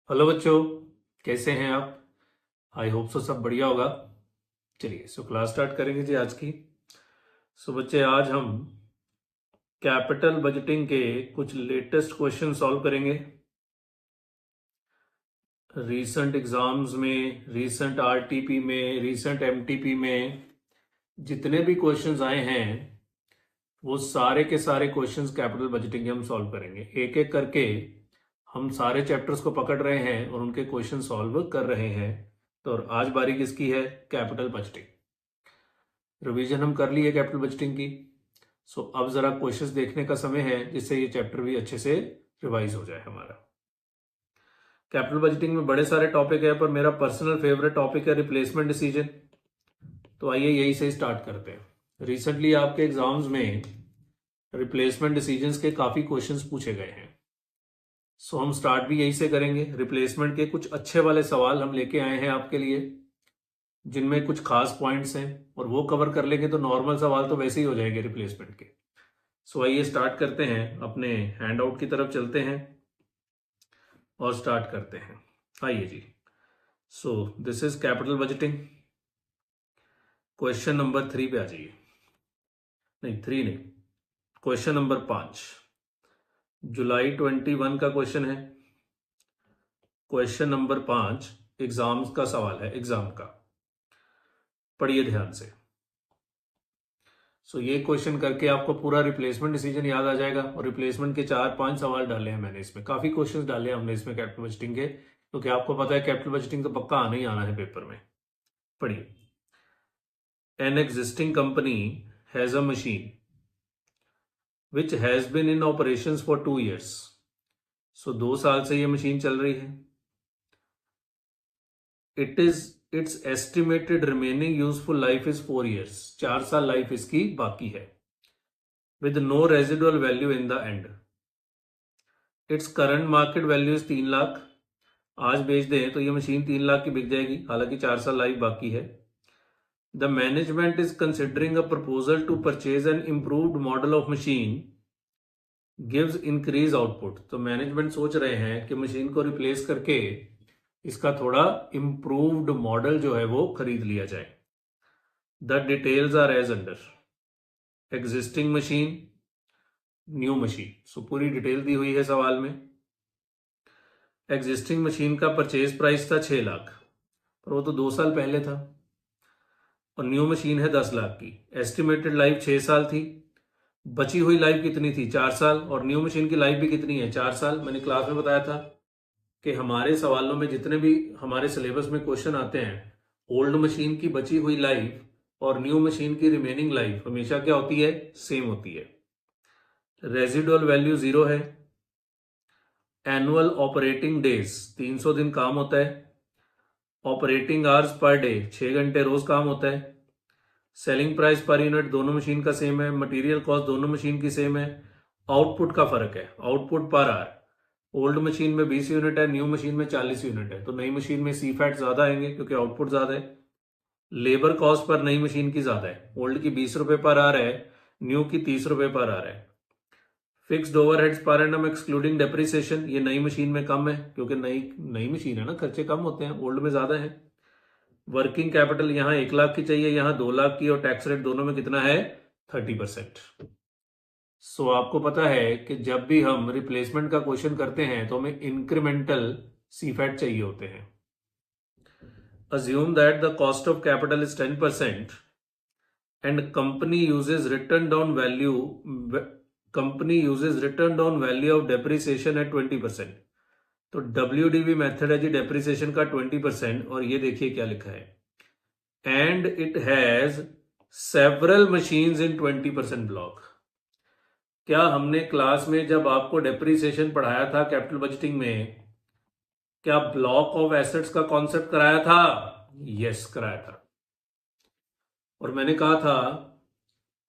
Hello बच्चों, कैसे हैं आप? आई होप सो सब बढ़िया होगा। चलिए क्लास स्टार्ट करेंगे जी आज की। बच्चे, आज हम कैपिटल बजटिंग के कुछ लेटेस्ट क्वेश्चन सॉल्व करेंगे। रीसेंट एग्जाम्स में, रीसेंट आरटीपी में, रीसेंट एमटीपी में जितने भी क्वेश्चंस आए हैं वो सारे के सारे क्वेश्चंस कैपिटल बजटिंग के हम सॉल्व करेंगे। एक एक करके हम सारे चैप्टर्स को पकड़ रहे हैं और उनके क्वेश्चन सॉल्व कर रहे हैं। तो आज बारी किसकी है? Capital budgeting. रिवीजन हम कर लिए कैपिटल बजटिंग की। अब जरा क्वेश्चंस देखने का समय है जिससे ये चैप्टर भी अच्छे से रिवाइज हो जाए हमारा। कैपिटल बजटिंग में बड़े सारे टॉपिक है, पर मेरा पर्सनल फेवरेट टॉपिक है रिप्लेसमेंट डिसीजन। तो आइए यही से स्टार्ट करते हैं। रिसेंटली आपके एग्जाम्स में रिप्लेसमेंट डिसीजंस के काफी क्वेश्चंस पूछे गए हैं। हम स्टार्ट भी यही से करेंगे। रिप्लेसमेंट के कुछ अच्छे वाले सवाल हम लेके आए हैं आपके लिए, जिनमें कुछ खास पॉइंट्स हैं, और वो कवर कर लेंगे तो नॉर्मल सवाल तो वैसे ही हो जाएंगे रिप्लेसमेंट के। आइए स्टार्ट करते हैं, अपने हैंड आउट की तरफ चलते हैं और स्टार्ट करते हैं। आइए जी। This is capital budgeting. Question number 3 पे आ जाइए। नहीं, 3 नहीं, क्वेश्चन नंबर 5 जुलाई 21 का क्वेश्चन है। क्वेश्चन नंबर 5 एग्जाम्स का सवाल है, एग्जाम का। पढ़िए ध्यान से। ये क्वेश्चन करके आपको पूरा रिप्लेसमेंट डिसीजन याद आ जाएगा। और रिप्लेसमेंट के 4-5 सवाल डाले हैं मैंने इसमें, काफी क्वेश्चंस डाले हैं हमने इसमें कैपिटल बजटिंग के, क्योंकि आपको पता है कैपिटल बजटिंग तो पक्का आना ही आना है पेपर में। पढ़िए। An existing company has a machine which has been in operation for 2 years। 2 साल से ये मशीन चल रही है। Its estimated remaining useful life is 4 years। 4 साल लाइफ इसकी बाकी है। With no residual value in the end. Its current market value is 3 lakh. आज बेच दें तो ये मशीन 3 लाख की बिक जाएगी, हालांकि 4 साल लाइफ बाकी है। The management is considering a proposal to purchase an improved model of machine gives increase output. तो मैनेजमेंट सोच रहे हैं कि मशीन को रिप्लेस करके इसका थोड़ा इम्प्रूव्ड मॉडल जो है वो खरीद लिया जाए। The details are as under. Existing machine, new machine. पूरी डिटेल दी हुई है सवाल में। एग्जिस्टिंग मशीन का परचेज प्राइस था 6 लाख, पर वो तो 2 साल पहले था। और न्यू मशीन है 10 लाख की। एस्टिमेटेड लाइफ 6 साल थी। बची हुई लाइफ कितनी थी? 4 साल। और न्यू मशीन की लाइफ भी कितनी है? 4 साल। मैंने क्लास में बताया था कि हमारे सवालों में जितने भी हमारे सिलेबस में क्वेश्चन आते हैं, ओल्ड मशीन की बची हुई लाइफ और न्यू मशीन की रिमेनिंग लाइफ हमेशा क्या होती है? सेम होती है। रेजिडुअल वैल्यू 0 है। एनुअल ऑपरेटिंग डेज 300 दिन काम होता है। ऑपरेटिंग आवर्स पर डे 6 घंटे रोज काम होता है। सेलिंग प्राइस पर यूनिट दोनों मशीन का सेम है। मटेरियल कॉस्ट दोनों मशीन की सेम है। आउटपुट का फर्क है, output per hour. Old machine में 20 यूनिट है, न्यू मशीन में 40 यूनिट है। तो नई मशीन में सी फैट ज्यादा आएंगे क्योंकि आउटपुट ज्यादा है। लेबर कॉस्ट पर नई मशीन की ज्यादा है। ओल्ड की 20 रुपए पर आवर है, न्यू की 30 रुपए पर आवर है। Fixed overheads per annum excluding depreciation, ये नई मशीन में कम है क्योंकि नई मशीन है ना, खर्चे कम होते हैं, ओल्ड में ज्यादा है। वर्किंग कैपिटल यहाँ 1 लाख की चाहिए, यहाँ 2 लाख की, और टैक्स रेट दोनों में कितना है? 30%। आपको पता है कि जब भी हम रिप्लेसमेंट का क्वेश्चन करते हैं तो हमें इंक्रीमेंटल सीफैट चाहिए होते हैं। Assume that the cost of capital is 10% and company uses written down value of depreciation at 20%। तो WDV मेथड है जी डेप्रिसिएशन का 20%। और ये देखिए क्या लिखा है, and it has several machines in 20% block. क्या हमने क्लास में जब आपको डेप्रिसिएशन पढ़ाया था कैपिटल बजटिंग में, क्या ब्लॉक ऑफ एसेट्स का कॉन्सेप्ट कराया था? यस, कराया था। और मैंने कहा था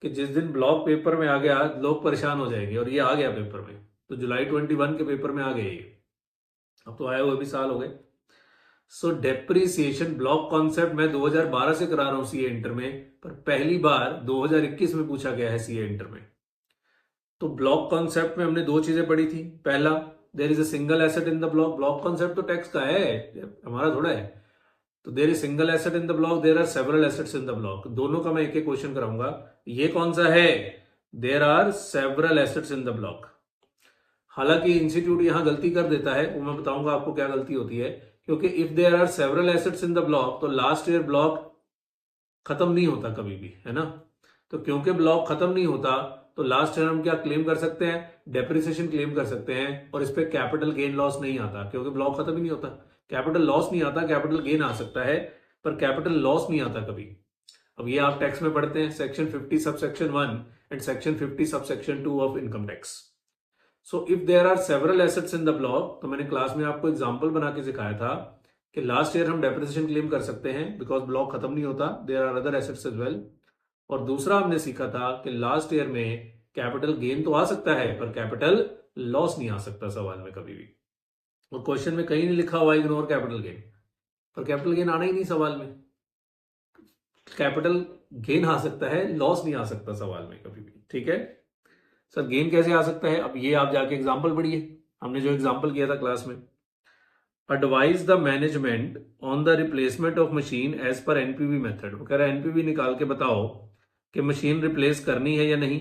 कि जिस दिन ब्लॉक पेपर में आ गया लोग परेशान हो जाएंगे, और ये आ गया पेपर में। तो जुलाई 21 के पेपर में आ गए ये। अब तो आए हुए भी साल हो गए। डेप्रिसिएशन ब्लॉक कॉन्सेप्ट मैं 2012 से करा रहा हूं सीए इंटर में, पर पहली बार 2021 में पूछा गया है सीए इंटर में। तो ब्लॉक कॉन्सेप्ट में हमने 2 चीजें पढ़ी थी। पहला, there is a single asset in the block, block concept तो टैक्स का है, हमारा थोड़ा है। तो there is single asset in the block, there are several assets in the block, दोनों का मैं एक एक क्वेश्चन कराऊंगा। ये कौन सा है, there are several assets in the block. हालांकि इंस्टीट्यूट यहां गलती कर देता है, वो मैं बताऊंगा आपको क्या गलती होती है, क्योंकि if there are several assets in the block तो लास्ट ईयर ब्लॉक खत्म नहीं होता कभी भी, है ना। तो क्योंकि ब्लॉक खत्म नहीं होता तो लास्ट ईयर हम क्या क्लेम कर सकते हैं, डेप्रिसिएशन क्लेम कर सकते हैं, और इस पे कैपिटल गेन लॉस नहीं आता क्योंकि ब्लॉक खत्म ही नहीं होता। कैपिटल लॉस नहीं आता, कैपिटल गेन आ सकता है पर कैपिटल लॉस नहीं आता कभी। अब ये आप टैक्स में पढ़ते हैं, section 50 sub section 1 and section 50 sub section 2 of income tax. So if there are several assets in the block, तो मैंने क्लास में आपको एग्जांपल बना के सिखाया था कि लास्ट ईयर हम डेप्रिसिएशन क्लेम कर सकते हैं बिकॉज ब्लॉक खत्म नहीं होता, there are other assets as well. और दूसरा हमने सीखा था कि लास्ट ईयर में कैपिटल गेन तो आ सकता है पर कैपिटल लॉस नहीं आ सकता सवाल में कभी भी। और क्वेश्चन में कहीं नहीं लिखा हुआ इग्नोर कैपिटल गेन, पर कैपिटल गेन आना ही नहीं सवाल में। कैपिटल गेन आ सकता है, लॉस नहीं आ सकता सवाल में कभी भी, ठीक है। सर गेन कैसे आ सकता है, अब ये आप जाके एग्जाम्पल पढ़िए, हमने जो एग्जाम्पल किया था क्लास में। Advise the management on the replacement of machine as per NPV method. वो कह रहा है एनपीवी निकाल के बताओ कि मशीन रिप्लेस करनी है या नहीं,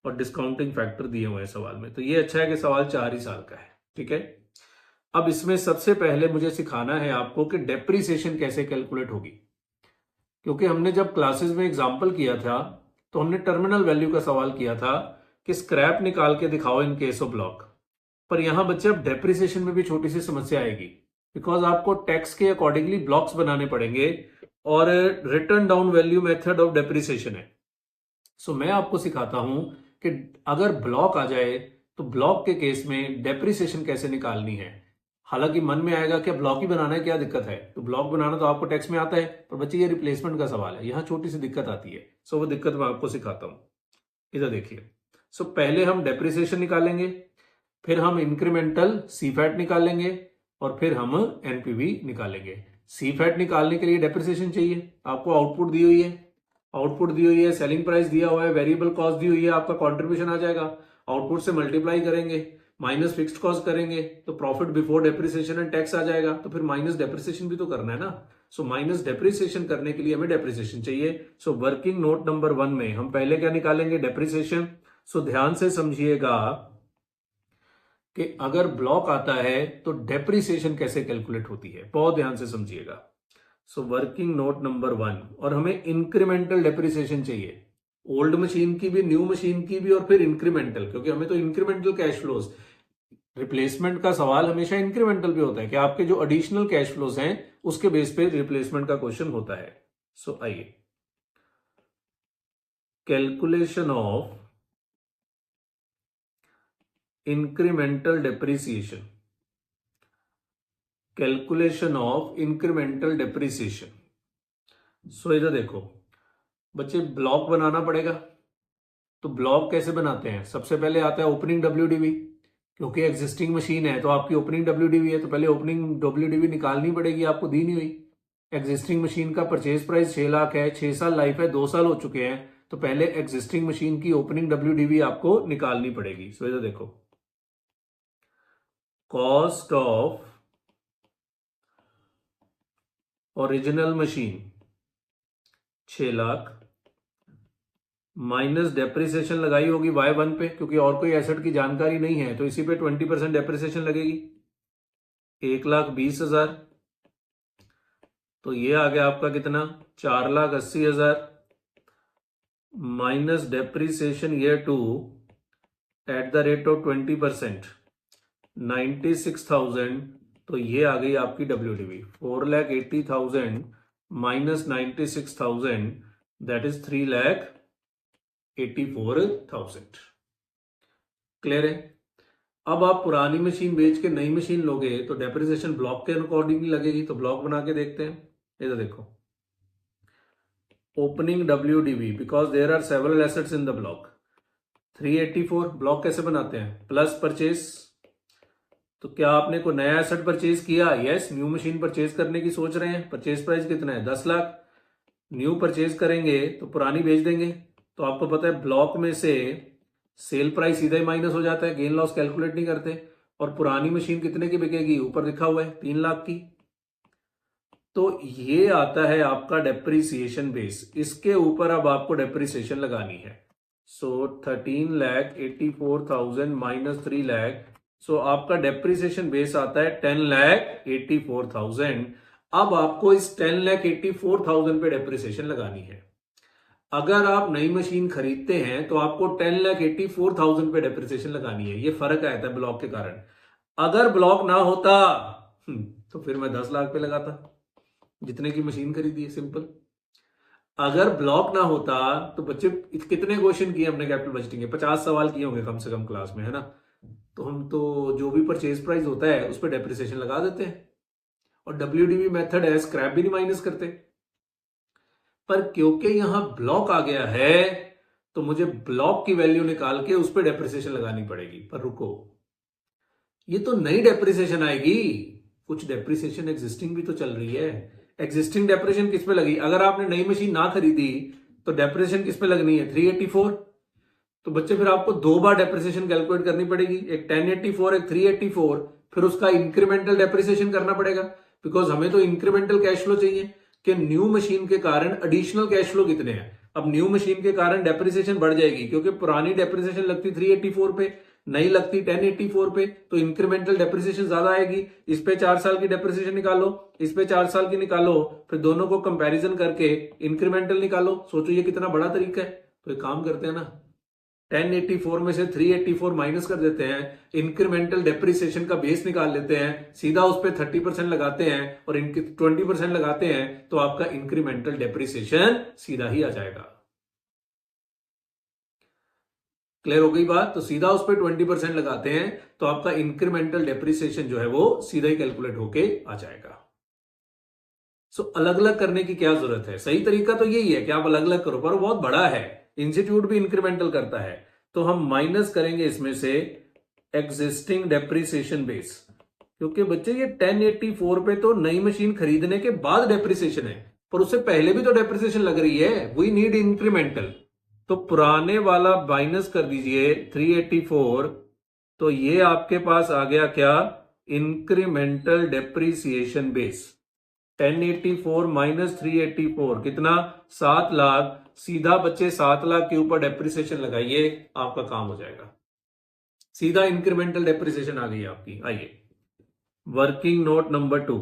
और डिस्काउंटिंग फैक्टर दिए हुए हैं सवाल में। तो ये अच्छा है कि सवाल 4 ही साल का है, ठीक है। अब इसमें सबसे पहले मुझे सिखाना है आपको कि डेप्रीसिएशन कैसे कैलकुलेट होगी, क्योंकि हमने जब क्लासेस में एग्जाम्पल किया था तो हमने टर्मिनल वैल्यू का सवाल किया था कि स्क्रैप निकाल के दिखाओ इन केस ऑफ ब्लॉक। पर यहां बच्चे अब डेप्रिसिएशन में भी छोटी सी समस्या आएगी, बिकॉज आपको टैक्स के अकॉर्डिंगली ब्लॉक्स बनाने पड़ेंगे और return down value method of depreciation है। सो मैं आपको सिखाता हूं कि अगर ब्लॉक आ जाए तो ब्लॉक के केस में डेप्रिसिएशन कैसे निकालनी है। हालांकि मन में आएगा कि ब्लॉक ही बनाना है, क्या दिक्कत है, तो ब्लॉक बनाना तो आपको टैक्स में आता है, पर बच्चे ये रिप्लेसमेंट का सवाल है, यहां छोटी सी दिक्कत आती है। सो वो दिक्कत मैं आपको सिखाता हूं, इधर देखिए। सो पहले हम डेप्रिसिएशन निकालेंगे, फिर हम इंक्रीमेंटल सीफैट निकालेंगे, और फिर हम एनपीवी निकालेंगे। सीफैट निकालने के लिए डेप्रिसिएशन चाहिए, आपको आउटपुट दी हुई है, आउटपुट दी हुई है, सेलिंग प्राइस दिया हुआ है, वेरिएबल कॉस्ट दी हुई है, आपका कंट्रीब्यूशन आ जाएगा, आउटपुट से मल्टीप्लाई करेंगे, माइनस फिक्स्ड कॉस्ट करेंगे तो profit before depreciation and tax आ जाएगा, तो फिर माइनस डेप्रिसिएशन भी तो करना है ना। सो माइनस डेप्रिसिएशन करने के लिए हमें डेप्रिसिएशन चाहिए। सो वर्किंग नोट नंबर 1 में हम पहले क्या निकालेंगे, डेप्रिसिएशन। सो ध्यान से समझिएगा कि अगर ब्लॉक आता है तो डेप्रिसिएशन कैसे कैलकुलेट होती है, बहुत ध्यान से समझिएगा। सो वर्किंग नोट नंबर 1, और हमें इंक्रीमेंटल डेप्रिसिएशन चाहिए, ओल्ड मशीन की भी, न्यू मशीन की भी, और फिर इंक्रीमेंटल, क्योंकि हमें तो इंक्रीमेंटल कैश फ्लोज, रिप्लेसमेंट का सवाल हमेशा इंक्रीमेंटल पे होता है कि आपके जो एडिशनल कैश फ्लोज हैं उसके बेस पे रिप्लेसमेंट का क्वेश्चन होता है। सो आइए, calculation of incremental depreciation, calculation of incremental depreciation. So इधर देखो बच्चे, ब्लॉक बनाना पड़ेगा। तो ब्लॉक कैसे बनाते हैं, सबसे पहले आता है ओपनिंग डब्ल्यूडीवी, क्योंकि एग्जिस्टिंग मशीन है तो आपकी ओपनिंग डब्ल्यूडीवी है, तो पहले ओपनिंग डब्ल्यूडीवी निकालनी पड़ेगी, आपको दी नहीं हुई। एग्जिस्टिंग मशीन का परचेज प्राइस 6 लाख है, 6 साल लाइफ है, 2 साल हो चुके हैं, तो पहले एग्जिस्टिंग मशीन की ओपनिंग डब्ल्यूडीवी आपको निकालनी पड़ेगी। सो इधर देखो, cost of original machine 6 lakh minus depreciation लगाई होगी Y1 पे, क्योंकि और कोई एसेट की जानकारी नहीं है तो इसी पे 20% डेप्रिसिएशन लगेगी, 1,20,000। तो ये आ गया आपका कितना, 4,80,000 minus depreciation year 2 eight the rate of 20%, 96,000। तो ये आ गई आपकी WDV, 4,80,000 minus 96,000, that is 3,84,000। Clear है। अब आप पुरानी मशीन बेच के नई मशीन लोगे तो डेप्रिसिएशन ब्लॉक के अकॉर्डिंग लगेगी, तो ब्लॉक बना के देखते हैं। इधर देखो, opening WDV, because there are several assets in the block, 384। Block कैसे बनाते हैं, प्लस परचेज। तो क्या आपने कोई नया एसेट परचेज किया, यस, न्यू मशीन परचेज करने की सोच रहे हैं, परचेज प्राइस कितना है, 10 लाख। न्यू परचेज करेंगे तो पुरानी बेच देंगे, तो आपको पता है ब्लॉक में से सेल प्राइस सीधा ही माइनस हो जाता है, गेन लॉस कैलकुलेट नहीं करते, और पुरानी मशीन कितने की बिकेगी, ऊपर लिखा हुआ है 3 लाख की। तो ये आता है आपका डेप्रीसिएशन बेस, इसके ऊपर अब आपको डेप्रीसिएशन लगानी है। सो 13,84,000 माइनस 3 लाख, सो आपका डेप्रीसिएशन बेस आता है 10,84,000। अब आपको इस 10,84,000 पे डेप्रीसिएशन लगानी है। अगर आप नई मशीन खरीदते हैं तो आपको 10,84,000 पे डेप्रिसिएशन लगानी है। ये फर्क आया था ब्लॉक के कारण। अगर ब्लॉक ना होता तो फिर मैं 10 लाख पे लगाता, जितने की मशीन खरीदी है, सिंपल। अगर ब्लॉक ना होता तो बच्चे कितने क्वेश्चन किए हमने कैपिटल बजटिंग के, 50 सवाल किए होंगे कम से कम क्लास में, है ना। तो हम तो जो भी परचेज प्राइस होता है उस पर डेप्रिसिएशन लगा देते हैं, और WDV मेथड है, स्क्रैप भी नहीं माइनस करते। पर क्योंकि यहां ब्लॉक आ गया है तो मुझे ब्लॉक की वैल्यू निकाल के उस पर डेप्रिसिएशन लगानी पड़ेगी। पर रुको, ये तो नई डेप्रिसिएशन आएगी, कुछ डेप्रिसिएशन एग्जिस्टिंग भी तो चल रही है। एग्जिस्टिंग डेप्रिसिएशन किस पे लगी, अगर आपने नई मशीन ना खरीदी तो डेप्रिसिएशन किस पे लगनी है, 384। तो बच्चे फिर आपको 2 बार डेप्रिसिएशन कैलकुलेट करनी पड़ेगी, एक 1084 एक 384, फिर उसका इंक्रीमेंटल डेप्रिसिएशन करना पड़ेगा, बिकॉज हमें तो इंक्रीमेंटल कैश फ्लो चाहिए कि न्यू मशीन के कारण एडिशनल कैश फ्लो कितने हैं। अब न्यू मशीन के कारण डेप्रिसिएशन बढ़ जाएगी, क्योंकि पुरानी डेप्रिसिएशन लगती 384 पे, नई लगती 1084 पे, तो इंक्रीमेंटल डेप्रिसिएशन ज्यादा आएगी। इस पे 4 साल की डेप्रिसिएशन निकालो, इस पे 4 साल की निकालो, फिर दोनों को कंपैरिजन करके इंक्रीमेंटल निकालो। सोचो ये कितना बड़ा तरीका है। तो एक काम करते हैं ना, 1084 में से 384 माइनस कर देते हैं, इंक्रीमेंटल डेप्रिसिएशन का बेस निकाल लेते हैं, सीधा उस पर 30% लगाते हैं और 20% लगाते हैं, तो आपका इंक्रीमेंटल डेप्रिसिएशन सीधा ही आ जाएगा। क्लियर हो गई बात। तो सीधा उस पर 20% लगाते हैं तो आपका इंक्रीमेंटल डेप्रिसिएशन जो है वो सीधा ही कैलकुलेट होके आ जाएगा। सो अलग अलग करने की क्या जरूरत है, सही तरीका तो यही है कि आप अलग अलग करो, पर वो बहुत बड़ा है, इंस्टीट्यूट भी इंक्रीमेंटल करता है। तो हम माइनस करेंगे इसमें से एग्जिस्टिंग डेप्रिसिएशन बेस, क्योंकि बच्चे ये 1084 पे तो नई मशीन खरीदने के बाद डेप्रिसिएशन है, पर उससे पहले भी तो डेप्रिसिएशन लग रही है, वी नीड इंक्रीमेंटल। तो पुराने वाला माइनस कर दीजिए 384, तो ये आपके पास आ गया क्या, इंक्रीमेंटल डेप्रिसिएशन बेस। 1084 माइनस 384 कितना, 7 लाख। सीधा बच्चे 7 लाख के ऊपर डेप्रिसिएशन लगाइए, आपका काम हो जाएगा। सीधा इंक्रीमेंटल डेप्रिसिएशन आ गई आपकी। आइए working note number 2,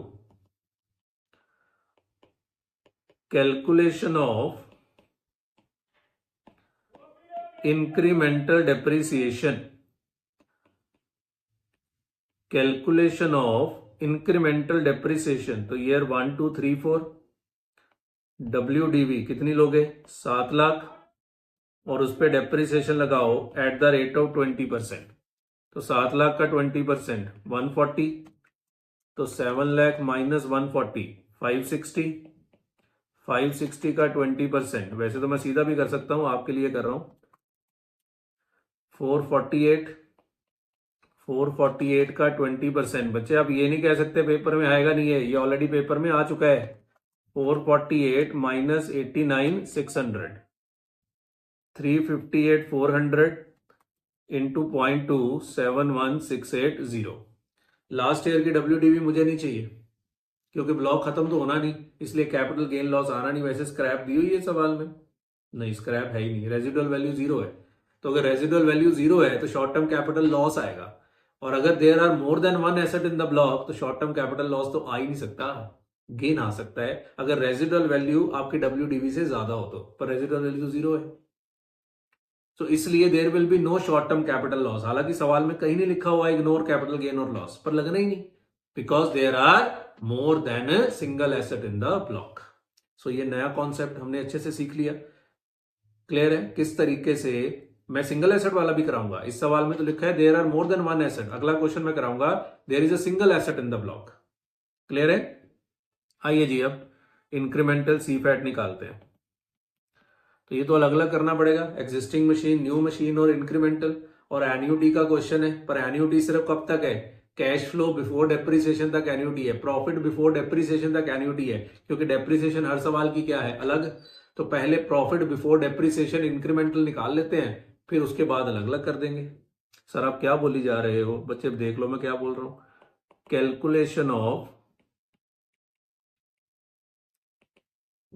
calculation of incremental depreciation, calculation of incremental depreciation. तो ईयर 1 2 3 4, WDV कितनी लोगे, 7 लाख, और उस पर डेप्रिसिएशन लगाओ एट द रेट ऑफ 20%। तो 7 लाख का 20% 140, तो 7 लाख माइनस 140 560, 560 का 20%, वैसे तो मैं सीधा भी कर सकता हूं, आपके लिए कर रहा हूं, 448, 448 का 20%। बच्चे आप ये नहीं कह सकते पेपर में आएगा नहीं है, ये ऑलरेडी पेपर में आ चुका है। 448 माइनस 89 600, 358 400 इंटू 0.2 71680। लास्ट ईयर की WDV मुझे नहीं चाहिए, क्योंकि ब्लॉक खत्म तो होना नहीं, इसलिए कैपिटल गेन लॉस आना नहीं। वैसे स्क्रैप दी हुई है सवाल में, नहीं स्क्रैप है ही नहीं, रेजिडुअल वैल्यू 0 है। तो अगर रेजिडुअल वैल्यू 0 है तो शॉर्ट टर्म कैपिटल लॉस आएगा, और अगर there are more than 1 asset in the block तो शॉर्ट टर्म कैपिटल लॉस तो आ ही नहीं सकता, गेन आ सकता है अगर रेजिडुअल वैल्यू आपकी WDV से ज्यादा हो तो, पर रेजिडुअल वैल्यू 0 है, तो इसलिए there will be no short term capital loss. हालांकि सवाल में कहीं नहीं लिखा हुआ इग्नोर कैपिटल गेन और लॉस, पर लगना ही नहीं, because there are more than a single asset in the block. So ये नया कॉन्सेप्ट हमने अच्छे से सीख लिया। क्लियर है किस तरीके से मैं सिंगल एसेट वाला भी कराऊंगा। इस सवाल में तो लिखा है there are more than 1 asset, अगला क्वेश्चन मैं कराऊंगा there is a single asset in the block. Clear है। आइए जी अब इंक्रीमेंटल CFAT निकालते हैं। तो ये तो अलग अलग करना पड़ेगा, एग्जिस्टिंग मशीन, न्यू मशीन और इंक्रीमेंटल। और एन्युटी का क्वेश्चन है, पर एन्युटी सिर्फ कब तक है, कैश फ्लो बिफोर डेप्रिसिएशन तक एन्युटी है, प्रॉफिट बिफोर डेप्रिसिएशन तक एन्युटी है, क्योंकि डेप्रिसिएशन हर सवाल की क्या है, अलग। तो पहले प्रॉफिट बिफोर डेप्रिसिएशन इंक्रीमेंटल निकाल लेते हैं, फिर उसके बाद अलग अलग कर देंगे। सर आप क्या बोली जा रहे हो? बच्चे देख लो मैं क्या बोल रहा हूं। Calculation of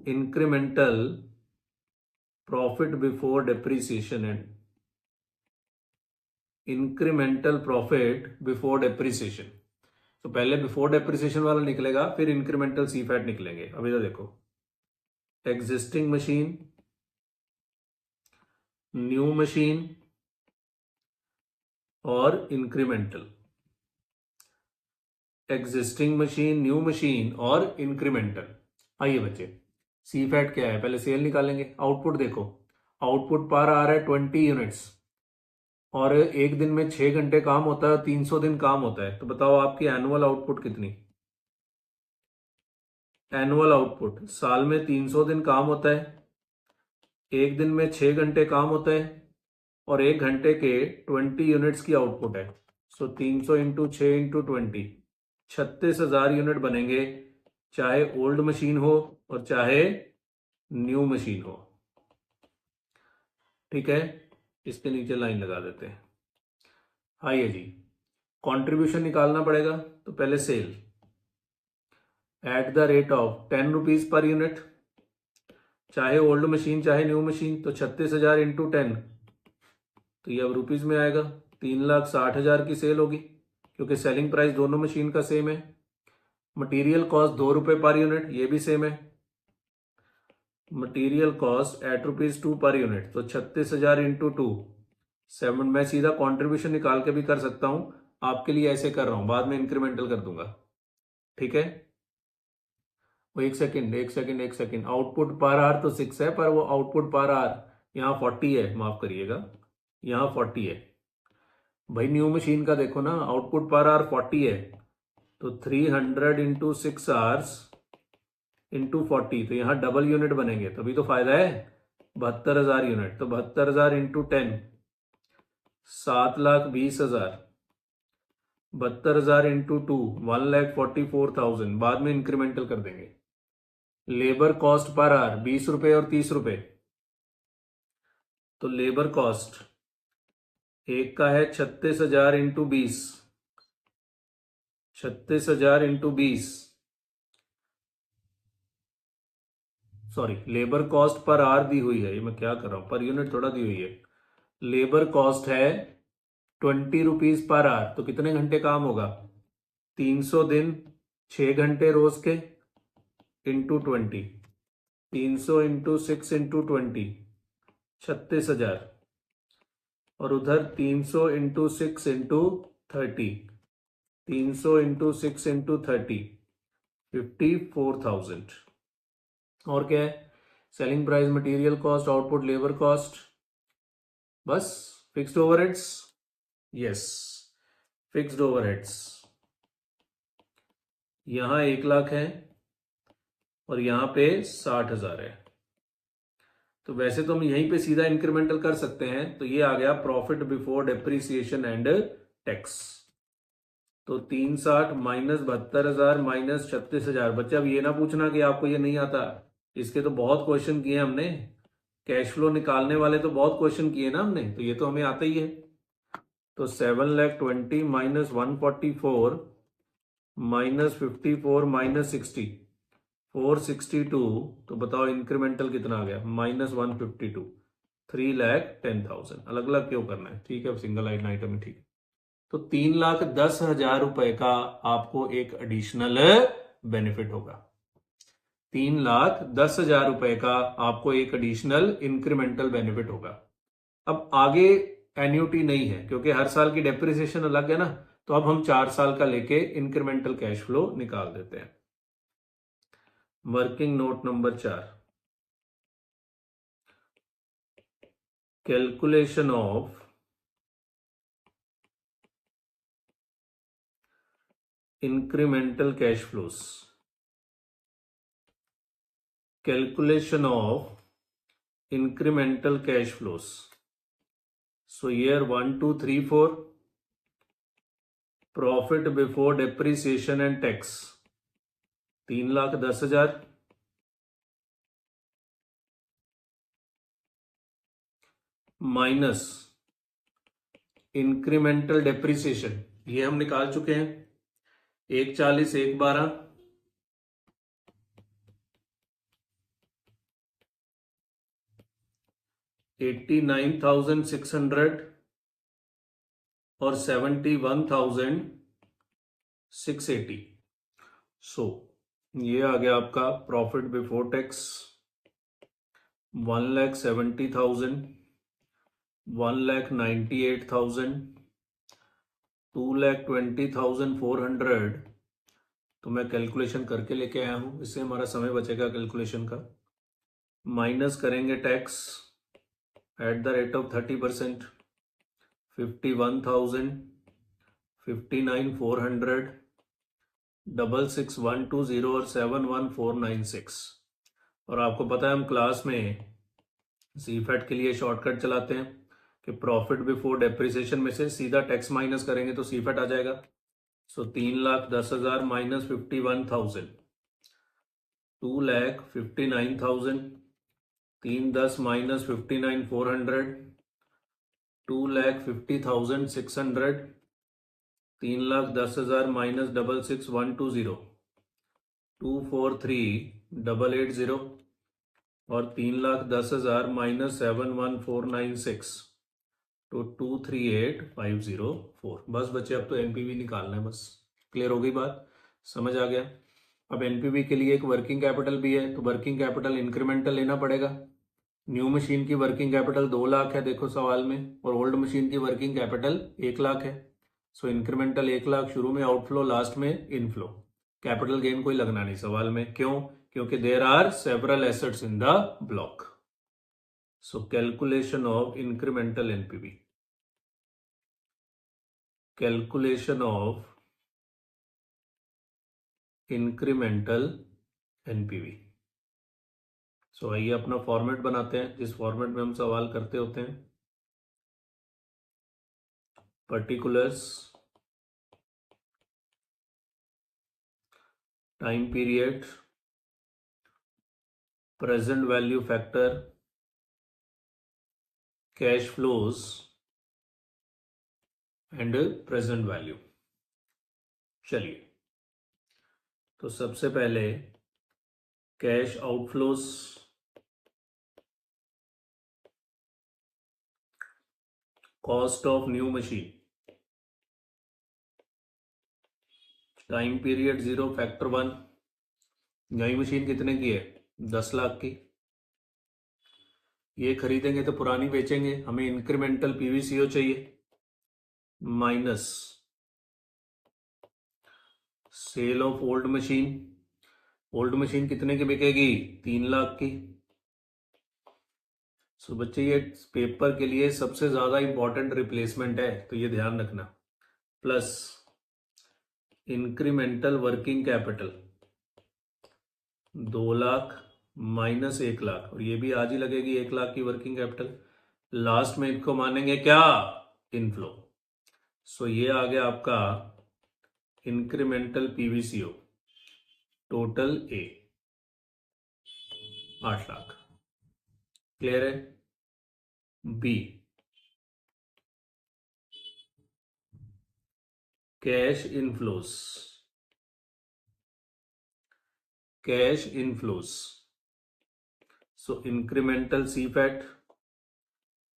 incremental profit before depreciation and incremental profit before depreciation. तो पहले बिफोर डेप्रिसिएशन वाला निकलेगा, फिर इंक्रीमेंटल सी फैट निकलेंगे। अभी तो देखो, एग्जिस्टिंग मशीन, न्यू मशीन और incremental. Existing machine, new machine और इंक्रीमेंटल। आइए बच्चे, सी फैट क्या है पहले सेल निकालेंगे। आउटपुट देखो, आउटपुट पर आ रहा है 20 यूनिट्स और एक दिन में 6 घंटे काम होता है, 300 दिन काम होता है। तो बताओ आपकी एनुअल आउटपुट कितनी? एनुअल आउटपुट, साल में 300 दिन काम होता है, एक दिन में 6 घंटे काम होता है और 1 घंटे के 20 यूनिट्स की आउटपुट है। सो 300 इंटू 6 इंटू 20, 36,000 यूनिट बनेंगे, चाहे ओल्ड मशीन हो और चाहे न्यू मशीन हो। ठीक है, इसके नीचे लाइन लगा देते हैं। आइए जी, कंट्रीब्यूशन निकालना पड़ेगा। तो पहले sell at the rate of 10 rupees per unit, चाहे ओल्ड मशीन चाहे न्यू मशीन। तो 36,000 इंटू 10, तो ये अब रुपीज में आएगा। 3,60,000 की सेल होगी क्योंकि सेलिंग प्राइस दोनों मशीन का सेम है। मटेरियल कॉस्ट 2 रुपए पर यूनिट, ये भी सेम है। Material cost at ₹2 per unit, तो 36,000 इंटू 2 7। मैं सीधा कॉन्ट्रीब्यूशन निकाल के भी कर सकता हूं, आपके लिए ऐसे कर रहा हूं, बाद में इंक्रीमेंटल कर दूंगा। ठीक है, वो एक सेकंड एक सेकंड एक सेकंड, आउटपुट पर आर तो 6 है, पर वो आउटपुट पर आर यहाँ 40 है, माफ करिएगा, यहाँ 40 है। भाई न्यू मशीन का देखो ना, आउटपुट पर आर 40 है, तो 300 इंटू 6 आवर्स इंटू 40, तो यहाँ डबल यूनिट बनेंगे, तभी तो फायदा है। 72,000 यूनिट, तो 72,000 इंटू 10, 7,20,000। 72,000 इंटू 2, 1,44,000। बाद में इंक्रीमेंटल कर देंगे। लेबर कॉस्ट पर आवर 20 रुपए और 30 रुपए, तो लेबर कॉस्ट एक का है 36,000 into 20, 36,000 into 20, sorry labour cost per hour दी हुई है, ये मैं क्या कर रहा हूं, पर यूनिट थोड़ा दी हुई है। लेबर कॉस्ट है 20 रुपीज पर आवर, तो कितने घंटे काम होगा? 300 दिन, 6 घंटे रोज के, इंटू 20, 300 इंटू 6 इंटू 20, 36,000। और उधर 300 इंटू 6 इंटू 30, 300 इंटू 6 इंटू 30, 54,000। और क्या है? Selling price, material cost, output, labour cost, बस। Fixed overheads, yes, fixed overheads यहां 1,00,000 है और यहां पे 60,000 है। तो वैसे तो हम यहीं पे सीधा इंक्रीमेंटल कर सकते हैं। तो ये आ गया profit before depreciation and tax. तो 360 माइनस 72,000 माइनस 36,000। बच्चे अब ये ना पूछना कि आपको ये नहीं आता, इसके तो बहुत क्वेश्चन किए हमने, कैश फ्लो निकालने वाले तो बहुत क्वेश्चन किए ना हमने, तो ये तो हमें आता ही है। तो 7,20,000 माइनस 144 माइनस 54 माइनस 60, 462। तो बताओ इंक्रीमेंटल कितना आ गया? -152, 3,10,000। अलग अलग क्यों करना है? ठीक है, सिंगल लाइन आइटम है, ठीक है। तो 3,10,000 रुपए का आपको एक एडिशनल बेनिफिट होगा। 3,10,000 रुपए का आपको एक एडिशनल इंक्रीमेंटल बेनिफिट होगा। अब आगे एन्युटी नहीं है क्योंकि हर साल की डेप्रिसिएशन अलग है ना, तो अब हम 4 साल का लेके इंक्रीमेंटल कैश फ्लो निकाल देते हैं। Working note number 4, calculation of incremental cash flows. Calculation of incremental cash flows. So here 1, 2, 3, 4. Profit before depreciation and tax 3,10,000 minus incremental depreciation ये हम निकाल चुके हैं, 140 112 89,600 और 71,680। सो ये आ गया आपका प्रॉफिट बिफोर टैक्स 1,70,000, 1,98,000, 2,20,400। तो मैं कैलकुलेशन करके लेके आया हूं, इससे हमारा समय बचेगा कैलकुलेशन का। माइनस करेंगे tax at the rate of 30%, 51,000, 59,400, 66,120 और 71,496। और आपको पता है हम क्लास में सीफेट के लिए शॉर्टकट चलाते हैं कि प्रॉफिट बिफोर डेप्रिसिएशन में से सीधा टैक्स माइनस करेंगे तो सीफेट आ जाएगा। सो 3,10,000 माइनस 51,000, 2,59,000, 3,10 माइनस 59,400, 2,50,600, 3,10,000 माइनस 66,120, 243,880 और 3,10,000 माइनस 71,496 तो 238,504। बस बच्चे अब तो एनपीवी निकालना है, बस क्लियर हो गई बात, समझ आ गया। अब एनपीवी के लिए एक वर्किंग कैपिटल भी है, तो वर्किंग कैपिटल इंक्रीमेंटल लेना पड़ेगा। न्यू मशीन की वर्किंग कैपिटल 2 लाख है देखो सवाल में, और ओल्ड मशीन की वर्किंग कैपिटल 1 लाख है। सो इंक्रीमेंटल 1 लाख शुरू में आउटफ्लो, लास्ट में इनफ्लो। कैपिटल गेन कोई लगना नहीं सवाल में, क्यों? क्योंकि there are several assets in the block. So calculation of incremental NPV, calculation of incremental NPV. So आइए अपना फॉर्मेट बनाते हैं जिस फॉर्मेट में हम सवाल करते होते हैं। Particulars, time period, present value factor, cash flows and present value. चलिए, तो सबसे पहले cash outflows, cost of new machine, time period 0, factor 1। नई मशीन कितने की है? 10 लाख की। ये खरीदेंगे तो पुरानी बेचेंगे, हमें इंक्रीमेंटल पीवीसीओ चाहिए, minus cell of old machine. Old machine कितने की बिकेगी? 3 लाख की। सो बच्चे ये पेपर के लिए सबसे ज्यादा इंपॉर्टेंट रिप्लेसमेंट है, तो ये ध्यान रखना। Plus incremental working capital 2 lakh minus 1 lakh, और ये भी आज ही लगेगी 1 लाख की वर्किंग कैपिटल। लास्ट में इनको मानेंगे क्या? इनफ्लो। सो ये आ गया आपका incremental PVCO, total A 8 lakh. Clear है? B, cash inflows, cash inflows. So incremental CFAT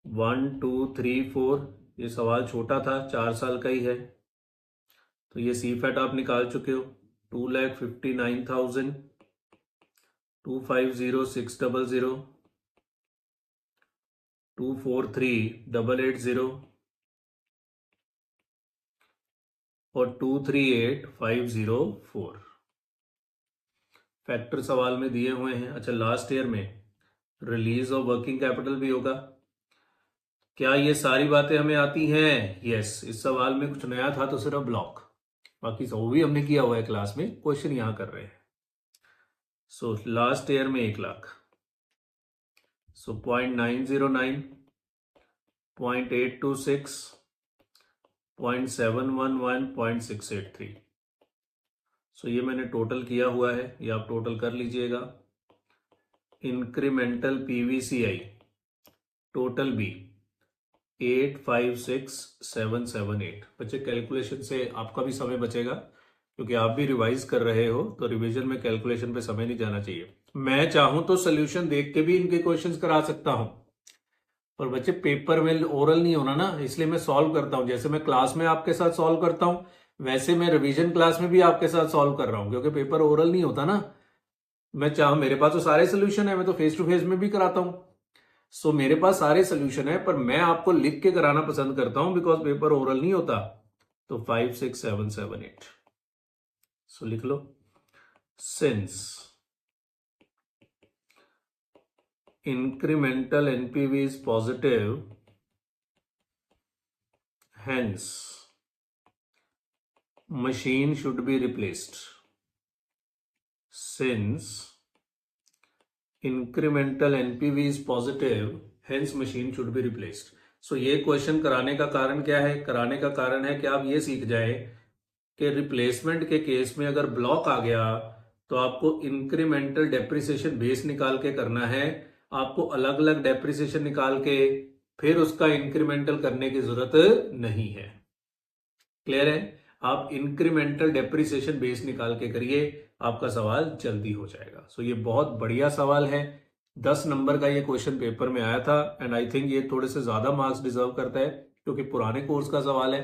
1 2 3 4, ये सवाल छोटा था, 4 साल का ही है, तो ये सीफैट आप निकाल चुके हो। 2,59,000, 250,600, 243,880 और 238,504 फैक्टर सवाल में दिए हुए हैं। अच्छा, लास्ट ईयर में रिलीज ऑफ वर्किंग कैपिटल भी होगा। क्या ये सारी बातें हमें आती हैं? यस। इस सवाल में कुछ नया था तो सिर्फ ब्लॉक, बाकी सब भी हमने किया हुआ है क्लास में, क्वेश्चन यहां कर रहे हैं। सो लास्ट ईयर में 1 लाख, सो 0.909, 0.826, 0.711, 0.683। सो ये मैंने टोटल किया हुआ है, ये आप टोटल कर लीजिएगा। Incremental PVCI total B 856778। बच्चे कैलकुलेशन से आपका भी समय बचेगा, क्योंकि आप भी रिवाइज कर रहे हो, तो रिवीजन में कैलकुलेशन पे समय नहीं जाना चाहिए। मैं चाहूं तो सोल्यूशन देख के भी इनके क्वेश्चंस करा सकता हूं, पर बच्चे पेपर में ओरल नहीं होना ना, इसलिए मैं सॉल्व करता हूं। जैसे मैं क्लास में आपके साथ सॉल्व करता हूं, वैसे मैं रिवीजन क्लास में भी आपके साथ सॉल्व कर रहा हूं, क्योंकि पेपर ओरल नहीं होता ना। मैं चाहूं, मेरे पास तो सारे सोल्यूशन है, मैं तो फेस टू फेस में भी कराता हूं। सो मेरे पास सारे सोल्यूशन है, पर मैं आपको लिख के कराना पसंद करता हूं, बिकॉज पेपर ओरल नहीं होता। तो 56778, सो लिख लो। Since incremental NPV is positive, hence machine should be replaced. Since incremental NPV is positive, hence machine should be replaced. So ये क्वेश्चन कराने का कारण क्या है? कराने का कारण है कि आप ये सीख जाए कि रिप्लेसमेंट के केस में अगर ब्लॉक आ गया तो आपको इंक्रीमेंटल डेप्रिसिएशन बेस निकाल के करना है। आपको अलग अलग डेप्रिसिएशन निकाल के फिर उसका इंक्रीमेंटल करने की जरूरत नहीं है। क्लियर है? आप इंक्रीमेंटल डेप्रिसिएशन बेस निकाल के करिए, आपका सवाल जल्दी हो जाएगा। सो ये बहुत बढ़िया सवाल है। 10 नंबर का ये क्वेश्चन पेपर में आया था, एंड आई थिंक ये थोड़े से ज्यादा मार्क्स डिजर्व करता है, क्योंकि पुराने कोर्स का सवाल है।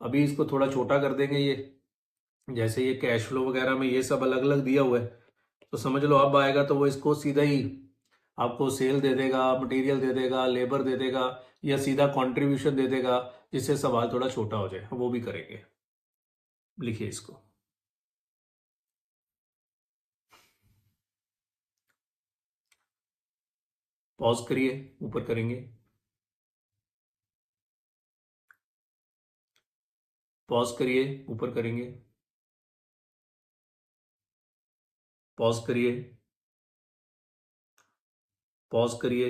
अभी इसको थोड़ा छोटा कर देंगे। ये जैसे ये कैश फ्लो वगैरह में ये सब अलग अलग दिया हुआ है, तो समझ लो अब आएगा तो वो इसको सीधा ही आपको सेल दे देगा, मटेरियल दे देगा, लेबर दे देगा, या सीधा कंट्रीब्यूशन दे देगा, जिससे सवाल थोड़ा छोटा हो जाए। वो भी करेंगे। लिखिए इसको। पॉज करिए, ऊपर करेंगे। पॉज करिए, ऊपर करेंगे। पॉज करिए। पॉज करिए।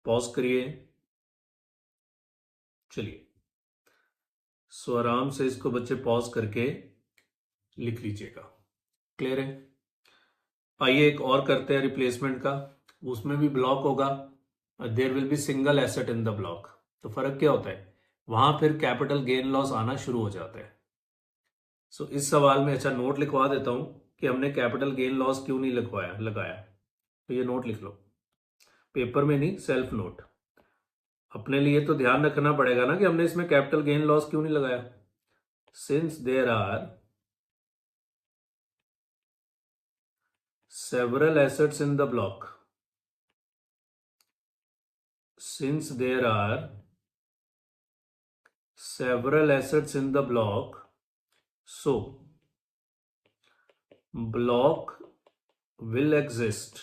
पॉज करिए। चलिए, सो आराम से इसको बच्चे पॉज करके लिख लीजिएगा। क्लियर है? आइए एक और करते हैं रिप्लेसमेंट का। उसमें भी ब्लॉक होगा, there will be single asset in the block. तो फर्क क्या होता है? वहां फिर कैपिटल गेन लॉस आना शुरू हो जाता है। सो इस सवाल में अच्छा नोट लिखवा देता हूं कि हमने कैपिटल गेन लॉस क्यों नहीं लगाया। तो ये नोट लिख लो, पेपर में नहीं, सेल्फ नोट। अपने लिए तो ध्यान रखना पड़ेगा ना कि हमने इसमें कैपिटल गेन लॉस क्यों नहीं लगाया। Since there are several assets in the block, since there are several assets in the block, so block will exist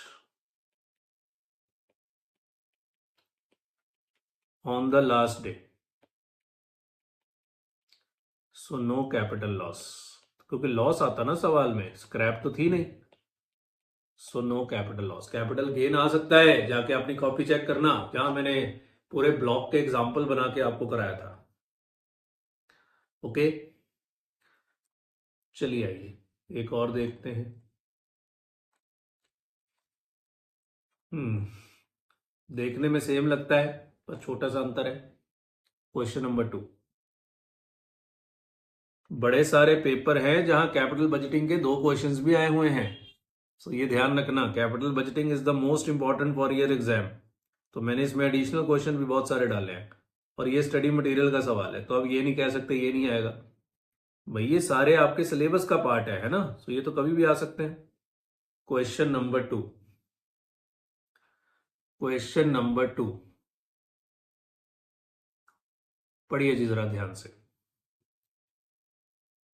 on the last day, so no capital loss। क्योंकि loss आता ना सवाल में, scrap तो थी नहीं। So no capital loss. Capital gain आ सकता है, जाके अपनी कॉपी चेक करना, जहां मैंने पूरे ब्लॉक के एग्जाम्पल बना के आपको कराया था। ओके, चलिए आइए एक और देखते हैं। देखने में सेम लगता है, पर छोटा सा अंतर है। Question number 2। बड़े सारे पेपर हैं जहां कैपिटल बजटिंग के 2 क्वेश्चंस भी आए हुए हैं। सो ये ध्यान रखना, capital budgeting is the most important for year exam. तो मैंने इसमें एडिशनल क्वेश्चन भी बहुत सारे डाले हैं, और ये स्टडी मटेरियल का सवाल है, तो अब ये नहीं कह सकते ये नहीं आएगा। भाई ये सारे आपके सिलेबस का पार्ट है ना, तो ये तो कभी भी आ सकते हैं। Question number 2। क्वेश्चन नंबर 2 पढ़िए जी जरा ध्यान से।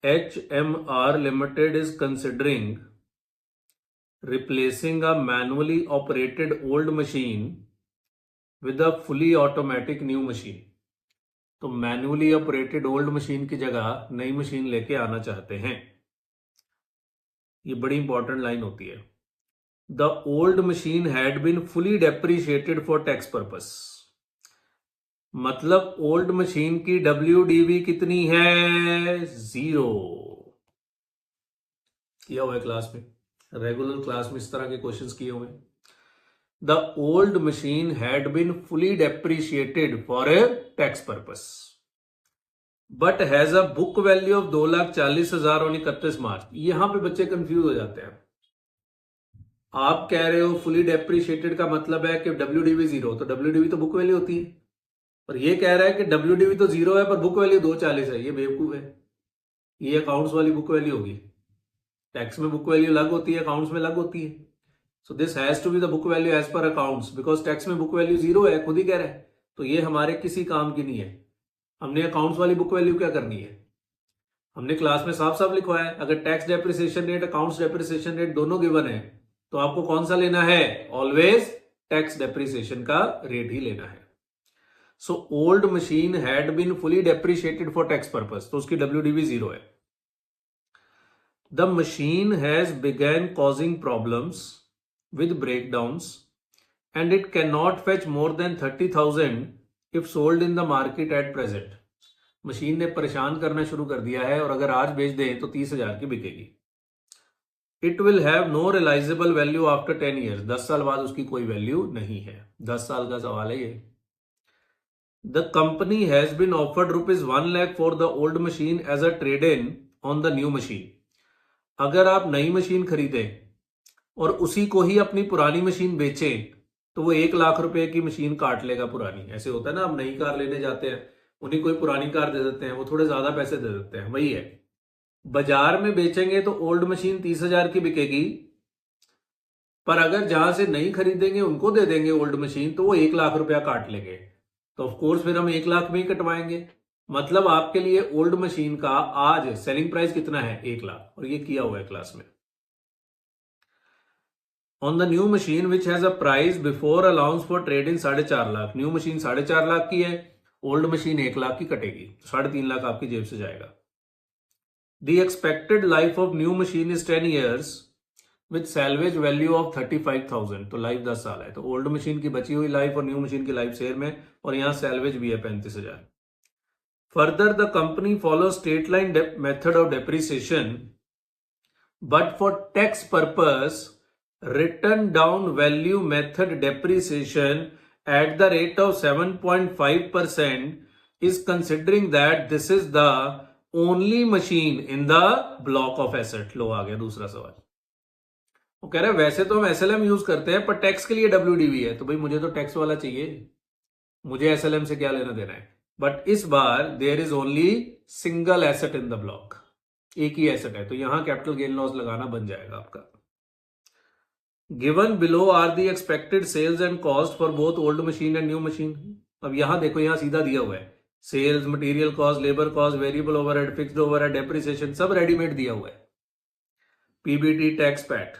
HMR Limited is considering replacing a manually operated old machine with a fully automatic new machine। तो मैनुअली ऑपरेटेड ओल्ड मशीन की जगह नई मशीन लेके आना चाहते हैं। ये बड़ी इंपॉर्टेंट लाइन होती है। The old machine had been fully depreciated for tax purpose. मतलब ओल्ड मशीन की WDV कितनी है? 0। किया हुआ है क्लास में, रेगुलर क्लास में इस तरह के क्वेश्चंस किए हुए हैं। The old machine had been fully depreciated for a tax purpose but has a book value of 2,40,000 on 31 March. यहां पे बच्चे कंफ्यूज हो जाते हैं। आप कह रहे हो फुली डेप्रिशिएटेड का मतलब है कि WDV 0, तो WDV तो बुक वैल्यू होती है, और ये कह रहा है कि WDV तो 0 है पर बुक वैल्यू 240 है। ये बेवकूफ है, ये अकाउंट्स वाली बुक वैल्यू होगी। टैक्स में बुक वैल्यू अलग होती है, अकाउंट्स में अलग होती है। So this has to be the book value as per accounts, because tax में बुक वैल्यू 0 है, खुद ही कह रहा है। तो ये हमारे किसी काम की नहीं है। हमने अकाउंट्स वाली बुक वैल्यू क्या करनी है? हमने क्लास में साफ साफ लिखवाया है, अगर tax depreciation rate, accounts depreciation rate दोनों गिवन है, तो आपको कौन सा लेना है? ऑलवेज टैक्स डेप्रिसिएशन का रेट ही लेना है। So old machine had been fully depreciated for tax purpose, तो उसकी WDV 0 है। The machine has begun causing problems with breakdowns and it can not fetch more than 30,000 if sold in the market at present. Machine ने परेशान करना शुरू कर दिया है, और अगर आज बेच दें तो 30,000 की बिकेगी। It will have no realisable value after 10 years, 10 साल बाद उसकी कोई वैल्यू नहीं है। 10 साल का सवाल है ये। The company has been offered ₹1 lakh for the old machine as a trade in on the new machine. अगर आप नई मशीन खरीदें और उसी को ही अपनी पुरानी मशीन बेचें, तो वो 1 लाख रुपए की मशीन काट लेगा पुरानी। ऐसे होता है ना, आप नई कार लेने जाते हैं, उन्हीं कोई पुरानी कार दे देते हैं, वो थोड़े ज्यादा पैसे दे देते हैं, वही है। बाजार में बेचेंगे तो ओल्ड मशीन 30,000 की बिकेगी, पर अगर जहां से नई खरीदेंगे उनको दे देंगे ओल्ड मशीन, तो वो 1 लाख रुपया काट लेंगे। तो ऑफ कोर्स फिर हम 1 लाख में ही कटवाएंगे। मतलब आपके लिए ओल्ड मशीन का आज सेलिंग प्राइस कितना है? 1 लाख, और ये किया हुआ है क्लास में। On the new machine which has a price before allowance for trade in 4.5 lakh. New machine 4.5 lakh की है, ओल्ड मशीन 1 लाख की कटेगी, 3.5 लाख आपकी जेब से जाएगा। The expected life of new machine is 10 years with salvage value of 35,000। तो लाइफ 10 साल है, तो ओल्ड मशीन की बची हुई लाइफ और न्यू मशीन की लाइफ शेयर में, और यहां सैलवेज भी है 35,000। Further the company follow straight line method of depreciation, but for tax purpose written down value method depreciation at the rate of 7.5% is considering that this is the only machine in the block of asset। लो आ गया दूसरा सवाल। वो कह रहे हैं वैसे तो हम SLM यूज करते हैं, पर टैक्स के लिए WDV है, तो भाई मुझे तो टैक्स वाला चाहिए, मुझे SLM से क्या लेना देना है। बट इस बार there is only single asset in the block, एक ही एसेट है, तो यहां कैपिटल गेन लॉस लगाना बन जाएगा आपका। Given below are the expected sales and cost for both old machine and new machine. अब यहां देखो, यहां सीधा दिया हुआ है, sales, material cost, labour cost, variable overhead, fixed overhead, depreciation, सब रेडीमेड दिया हुआ है। PBT, tax, PAT.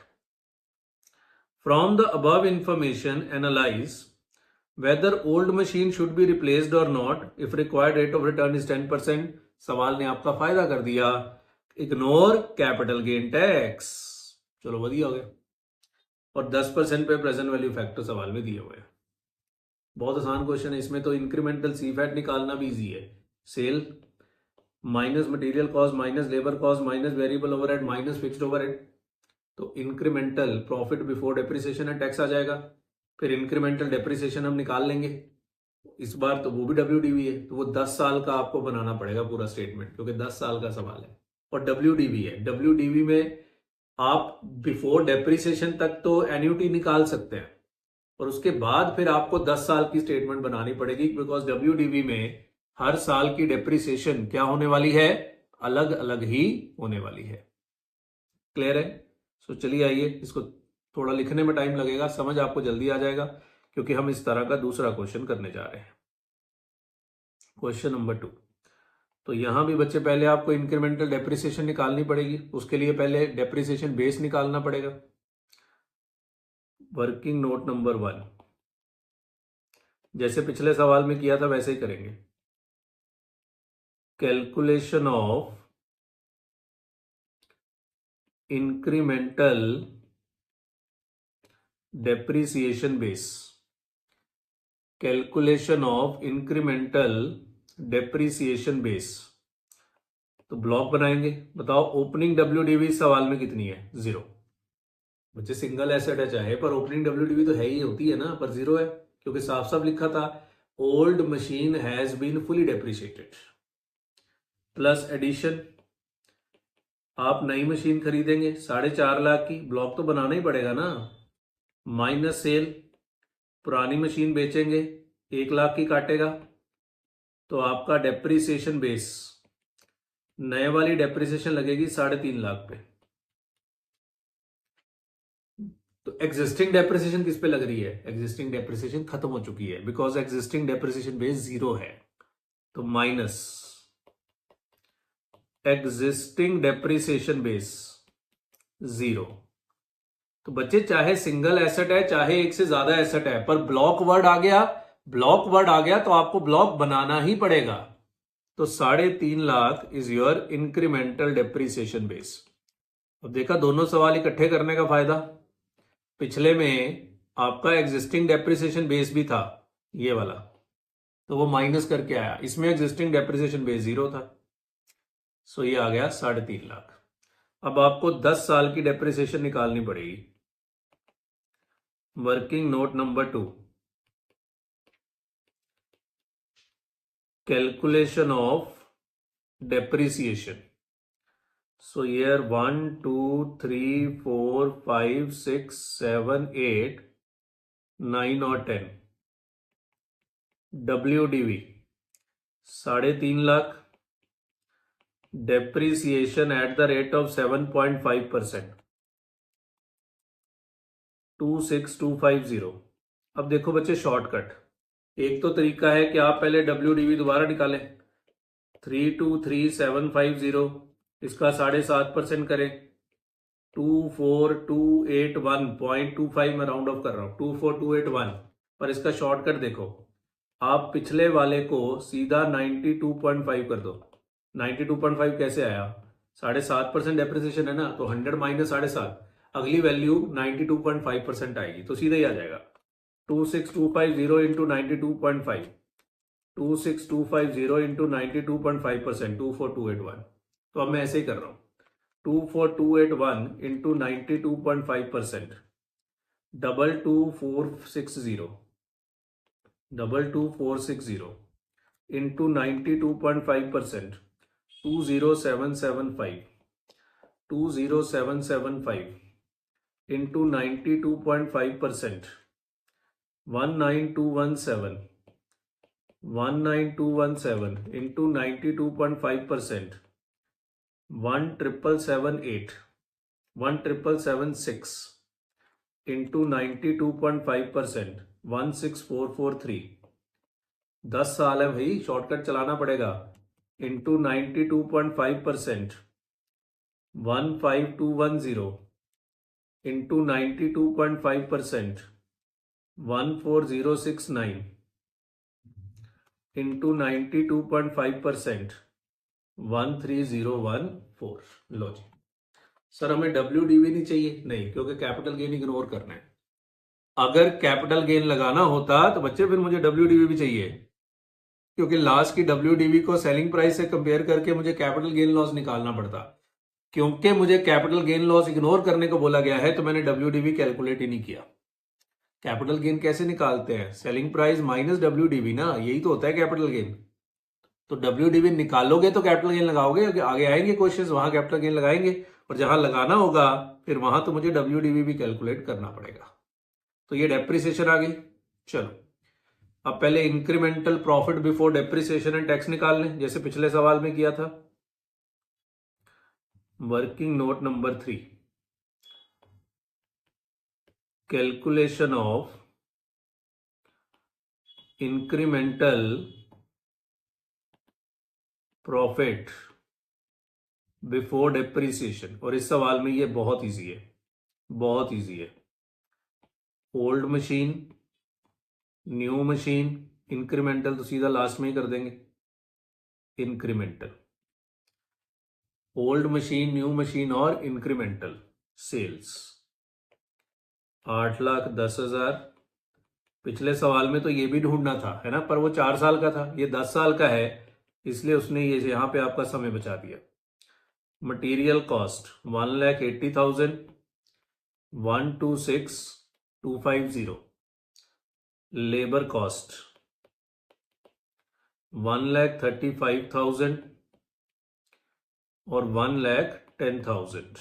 From the above information analyse whether old machine should be replaced और not, if required rate of return is 10%। सवाल ने आपका फायदा कर दिया, इग्नोर कैपिटल गेन टैक्स। चलो बढ़िया हो गया, और 10% पे प्रेजेंट वैल्यू फैक्टर सवाल में दिए हुए हैं। बहुत आसान क्वेश्चन है, इसमें तो इंक्रीमेंटल CFAT निकालना भी इजी है। Sale minus material cost minus labour cost minus variable overhead minus fixed overhead, तो incremental profit before depreciation and tax आ जाएगा। फिर इंक्रीमेंटल डेप्रिसिएशन हम निकाल लेंगे, इस बार तो वो भी WDV है, तो वो 10 साल का आपको बनाना पड़ेगा पूरा स्टेटमेंट, क्योंकि 10 साल का सवाल है, और WDV है। WDV में आप बिफोर डेप्रिसिएशन तक तो एन्युटी निकाल सकते हैं, और उसके बाद फिर आपको 10 साल की स्टेटमेंट बनानी पड़ेगी, बिकॉज WDV में हर साल की डेप्रिसिएशन क्या होने वाली है? अलग अलग ही होने वाली है। क्लियर है? सो चलिए आइए, इसको थोड़ा लिखने में टाइम लगेगा, समझ आपको जल्दी आ जाएगा, क्योंकि हम इस तरह का दूसरा क्वेश्चन करने जा रहे हैं। Question number 2। तो यहां भी बच्चे पहले आपको इंक्रीमेंटल डेप्रिसिएशन निकालनी पड़ेगी, उसके लिए पहले डेप्रिसिएशन बेस निकालना पड़ेगा। वर्किंग नोट नंबर 1, जैसे पिछले सवाल में किया था वैसे ही करेंगे। Calculation of incremental depreciation base, calculation of incremental depreciation base. तो ब्लॉक बनाएंगे, बताओ ओपनिंग WDV सवाल में कितनी है? 0। बच्चे सिंगल एसेट है चाहे, पर ओपनिंग डब्ल्यूडीवी तो है ही, होती है ना, पर जीरो है क्योंकि साफ साफ लिखा था old machine has been fully depreciated. Plus addition, आप नई मशीन खरीदेंगे 4.5 लाख की, ब्लॉक तो बनाना ही पड़ेगा ना। माइनस सेल, पुरानी मशीन बेचेंगे 1 लाख की काटेगा, तो आपका डेप्रिसिएशन बेस, नए वाली डेप्रिसिएशन लगेगी 3.5 लाख पे। तो एग्जिस्टिंग डेप्रिसिएशन किस पे लग रही है? एग्जिस्टिंग डेप्रिसिएशन खत्म हो चुकी है बिकॉज एग्जिस्टिंग डेप्रिसिएशन बेस 0 है। तो माइनस एग्जिस्टिंग डेप्रिसिएशन बेस 0। तो बच्चे चाहे सिंगल एसेट है चाहे एक से ज्यादा एसेट है, पर ब्लॉक वर्ड आ गया, ब्लॉक वर्ड आ गया तो आपको ब्लॉक बनाना ही पड़ेगा। तो 3.5 lakh is your incremental depreciation base. अब देखा दोनों सवाल इकट्ठे करने का फायदा। पिछले में आपका एग्जिस्टिंग डेप्रिसिएशन बेस भी था ये वाला, तो वो माइनस करके आया, इसमें एग्जिस्टिंग डेप्रिसिएशन बेस 0 था, सो ये आ गया 3.5 लाख। अब आपको 10 साल की डेप्रिसिएशन निकालनी पड़ेगी। Working note number 2, calculation of depreciation. So here 1, 2, 3, 4, 5, 6, 7, 8, 9 और 10। WDV 3.5 lakh, depreciation eight the rate of 7.5%, 26250। अब देखो बच्चे शॉर्टकट, एक तो तरीका है कि आप पहले WDV दोबारा निकालें, 323,750, इसका 7.5% करें, 24281.25 में राउंड ऑफ कर रहा हूं, 24281। पर इसका शॉर्टकट देखो, आप पिछले वाले को सीधा 92.5 कर दो। 92.5 कैसे आया? 7.5% डेप्रिसिएशन है ना, तो 100 माइनस 7.5, अगली वैल्यू 92.5% आएगी, तो सीधा ही आ जाएगा 26250 इंटू 92.5, 26250 इंटू 92.5%, 24281। तो अब मैं ऐसे ही कर रहा हूं, 24281 into 92.5%, 22460, 22460 into 92.5%, 20775, 20775 into 92.5%, 19217, 19217 into 92.5%, 17778, 17776 into 92.5%, 16443। 10 साल है भाई, शॉर्टकट चलाना पड़ेगा, इंटू 92.5%, 15210 इंटू 92.5%, 14069 इंटू 92.5%, 13014। लो जी सर, हमें WDV नहीं चाहिए, नहीं, क्योंकि कैपिटल गेन इग्नोर करना है। अगर कैपिटल गेन लगाना होता तो बच्चे फिर मुझे WDV भी चाहिए, क्योंकि लास्ट की WDV को सेलिंग प्राइस से कंपेयर करके मुझे कैपिटल गेन लॉस निकालना पड़ता। क्योंकि मुझे कैपिटल गेन लॉस इग्नोर करने को बोला गया है तो मैंने WDV कैलकुलेट ही नहीं किया। कैपिटल गेन कैसे निकालते हैं? सेलिंग प्राइस माइनस WDV ना, यही तो होता है कैपिटल गेन। तो WDV निकालोगे तो कैपिटल गेन लगाओगे, आगे आएंगे क्वेश्चंस, वहां कैपिटल गेन लगाएंगे, और जहां लगाना होगा फिर वहां तो मुझे WDV भी कैलकुलेट करना पड़ेगा। तो ये डेप्रिसिएशन आ गई। चलो अब पहले incremental profit before depreciation and tax निकाल लें, जैसे पिछले सवाल में किया था। Working note number 3, calculation of incremental profit before depreciation. और इस सवाल में ये बहुत इजी है, बहुत इजी है। Old machine, new machine, incremental तो सीधा लास्ट में ही कर देंगे, incremental, old machine, new machine और इंक्रीमेंटल सेल्स। 8,10,000। पिछले सवाल में तो ये भी ढूंढना था, है ना, पर वो 4 साल का था, ये 10 साल का है, इसलिए उसने ये यहां पे आपका समय बचा दिया। Material cost 1,80,000, 126,250. लेबर कॉस्ट 1,35,000 और 1,10,000.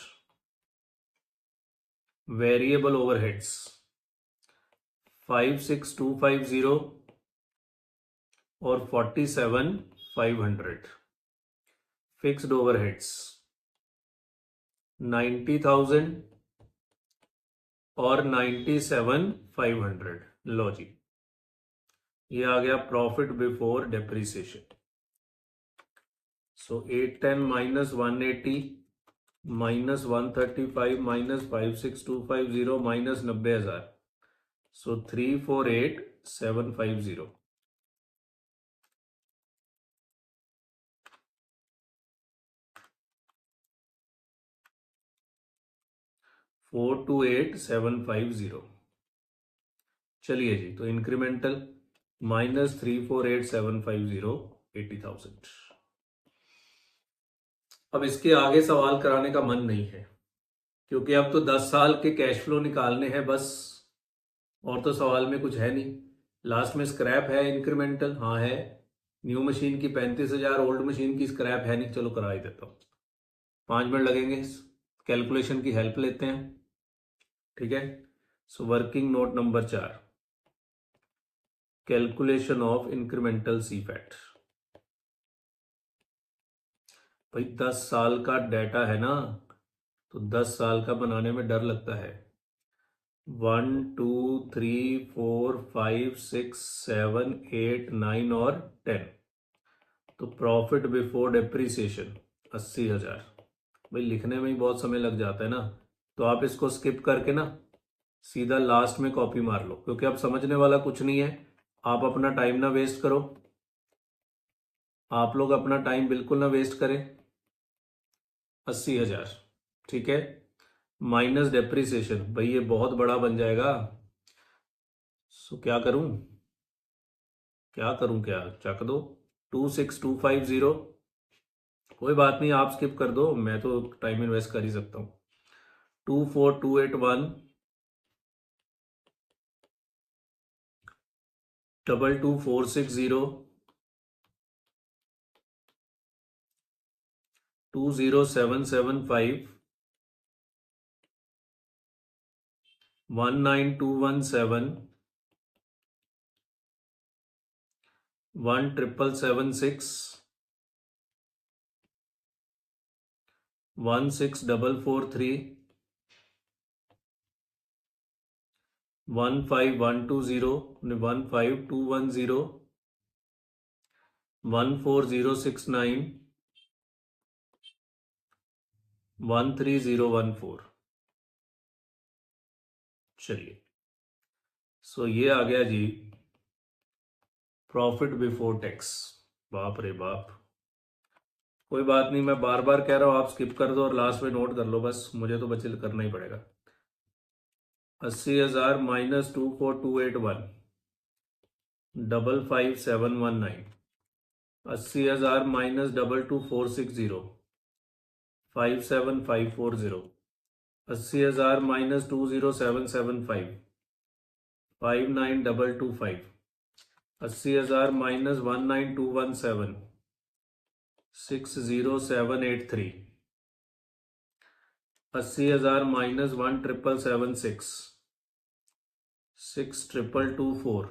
वेरिएबल ओवरहेड्स 5,6,250 और 47,500. फिक्स्ड ओवरहेड्स 90,000 और 97,500. लो जी, ये आ गया प्रॉफिट बिफोर डेप्रिसिएशन. सो 810 माइनस 180 माइनस 135 माइनस 56250 माइनस 90,000. सो 348,750. 428,750. चलिए जी, तो इंक्रीमेंटल माइनस 348,750 80,000. अब इसके आगे सवाल कराने का मन नहीं है, क्योंकि अब तो 10 साल के कैश फ्लो निकालने हैं बस, और तो सवाल में कुछ है नहीं. लास्ट में स्क्रैप है इंक्रीमेंटल, हाँ है. न्यू मशीन की 35,000, ओल्ड मशीन की स्क्रैप है नहीं. चलो करा ही देता हूँ, 5 मिनट लगेंगे. कैलकुलेशन की हेल्प लेते हैं, ठीक है. So working note number 4, calculation of incremental C FAT. भाई 10 साल का डाटा है ना, तो 10 साल का बनाने में डर लगता है. 1 2 3 4 5 6 7 8 9 और 10. तो प्रॉफिट बिफोर डेप्रिसिएशन 80,000. भाई लिखने में ही बहुत समय लग जाता है ना, तो आप इसको स्किप करके ना सीधा लास्ट में कॉपी मार लो, क्योंकि अब समझने वाला कुछ नहीं है. आप अपना टाइम ना वेस्ट करो, आप लोग अपना टाइम बिल्कुल ना वेस्ट करें. 80,000, ठीक है. माइनस डेप्रिसिएशन, भाई ये बहुत बड़ा बन जाएगा. सो क्या करूं, क्या चक दो. 26,250. कोई बात नहीं, आप स्किप कर दो, मैं तो टाइम इन्वेस्ट कर ही सकता हूं. 24,281 22,460 20,775 19,217 1,776 16,443 15,120 15,210 14069 13014. चलिए, सो ये आ गया जी प्रॉफिट बिफोर टैक्स. बाप रे बाप. कोई बात नहीं, मैं बार बार कह रहा हूं, आप स्किप कर दो और लास्ट में नोट कर लो बस, मुझे तो बचे करना ही पड़ेगा. 80,000 minus 24,281 55,719. 80,000 minus 22,460 57,540. 80,000 minus 20,775 59,225. 80,000 minus 19,217 60,783. 80,000 minus 1,776 6,224.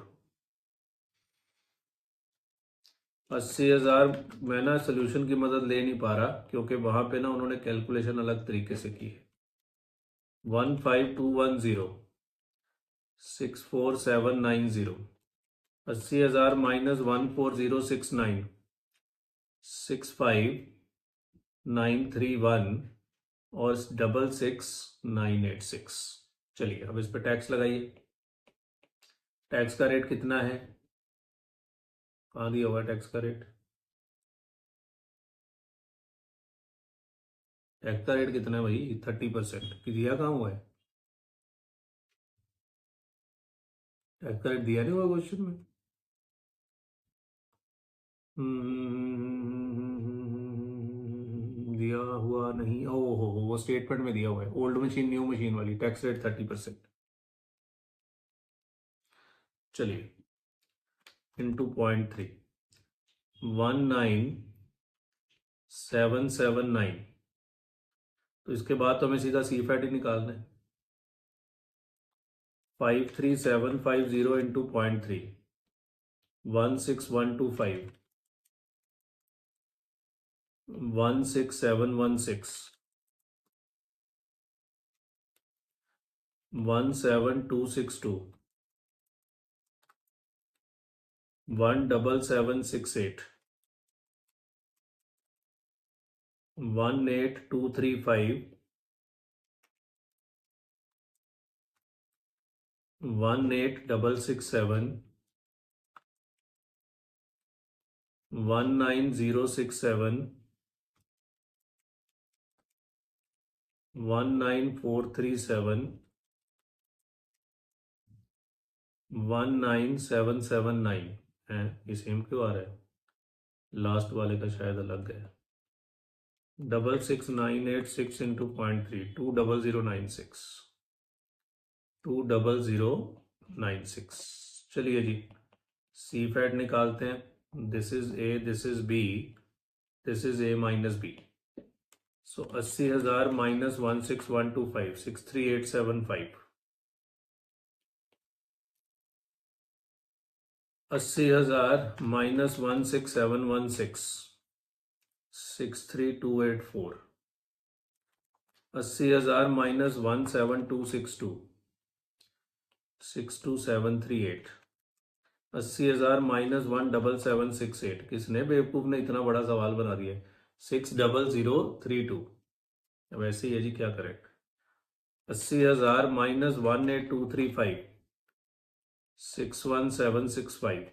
80,000, मैं ना सोल्यूशन की मदद ले नहीं पा रहा, क्योंकि वहां पे ना उन्होंने कैलकुलेशन अलग तरीके से की है. 15,210 6,4790. 80,000 माइनस 1,4069 65,931 और 66,986. चलिए, अब इस पे टैक्स लगाइए. टैक्स का रेट कितना है, कहाँ दिया हुआ टैक्स का रेट? टैक्स का रेट कितना है भाई? 30%. दिया कहाँ हुआ है? टैक्स का रेट दिया नहीं हुआ क्वेश्चन में. दिया हुआ नहीं. ओहो, वो स्टेटमेंट में दिया हुआ है, ओल्ड मशीन न्यू मशीन वाली, टैक्स रेट 30%। चलिए इंटू 0.3, 19779। तो इसके बाद तो हमें सीधा सी फैट ही निकालना है। 53750 इंटू 0.3, 16125, 16716, 17262, 17768, 18235, 18667, 19067, 19437, 19779 है। ये सेम क्यों आ रहा है? लास्ट वाले का शायद अलग है। 66986 इंटू 0.3, 20096, 20096। चलिए जी सी फैट निकालते हैं। This is A, this is B, this is A minus B. So 80,000 minus 16125, 63875। 80,000 minus 16716, 63284। 80,000 minus 17262, 62738। 80,000 minus 17768। किसने बेवकूफ ने इतना बड़ा सवाल बना दिया? 60032। वैसे ही है जी, क्या करेक्ट? 80,000 माइनस 18235, 61765।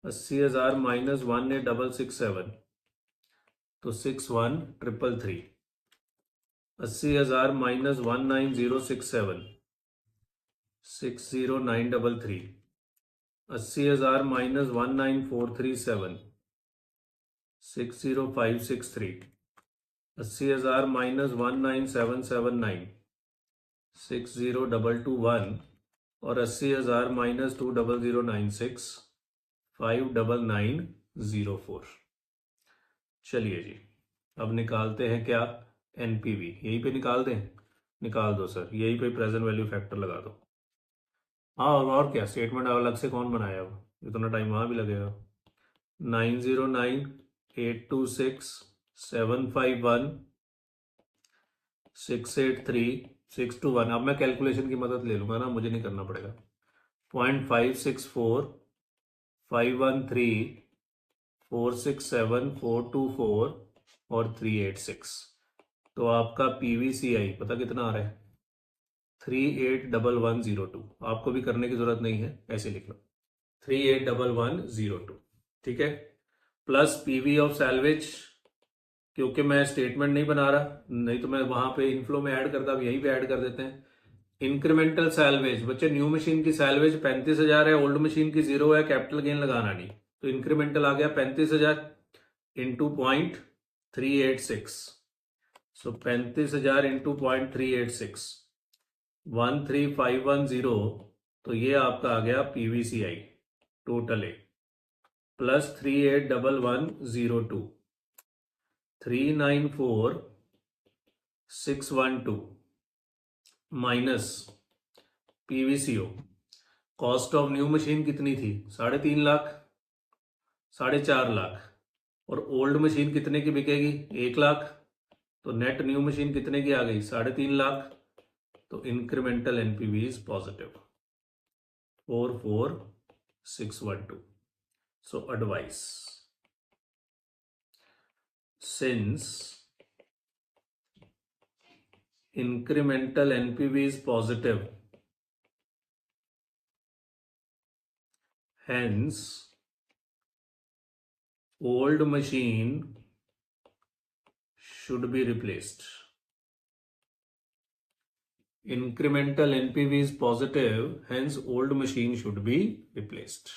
80,000 माइनस 18667, तो 61333। 80,000 माइनस 19067, 60933। 80,000 माइनस 19437, 60563। 80,000 माइनस 19779, 60221। और 80,000 माइनस 20096, 59904। चलिए जी अब निकालते हैं क्या? एनपीवी। यहीं पे निकाल दें? निकाल दो सर, यहीं पे प्रेजेंट वैल्यू फैक्टर लगा दो। हाँ और क्या, स्टेटमेंट अलग से कौन बनाया हो, इतना टाइम वहाँ भी लगेगा। 909826751 683 621। अब मैं कैलकुलेशन की मदद ले लूँगा ना, मुझे नहीं करना पड़ेगा। 0.564 513 467 424 और 386। तो आपका पीवीसीआई पता कितना आ रहा है? 381102। आपको भी करने की जरूरत नहीं है, ऐसे लिख लो 381102। ठीक है, प्लस पीवी ऑफ सैल्वेज, क्योंकि मैं स्टेटमेंट नहीं बना रहा, नहीं तो मैं वहां पे इनफ्लो में ऐड करता, अब यहीं पे ऐड कर देते हैं। इंक्रीमेंटल सैल्वेज बच्चे, न्यू मशीन की सैल्वेज 35,000 है, ओल्ड मशीन की 0 है, कैपिटल गेन लगाना नहीं, तो इंक्रीमेंटल आ गया 35,000 इंटू 0.386। सो 35,000 इंटू 0.386, 13510। तो ये आपका आ गया PVCI total A, plus 381102, 394612 minus PVCO. Cost of new machine कितनी थी? 3.5 लाख, 4.5 लाख। और ओल्ड मशीन कितने की बिकेगी? 1 लाख। तो नेट न्यू मशीन कितने की आ गई? 3.5 लाख। तो incremental NPV is positive 44612। So advice, since incremental NPV is positive, hence old machine should be replaced. Incremental NPV is positive, hence old machine should be replaced.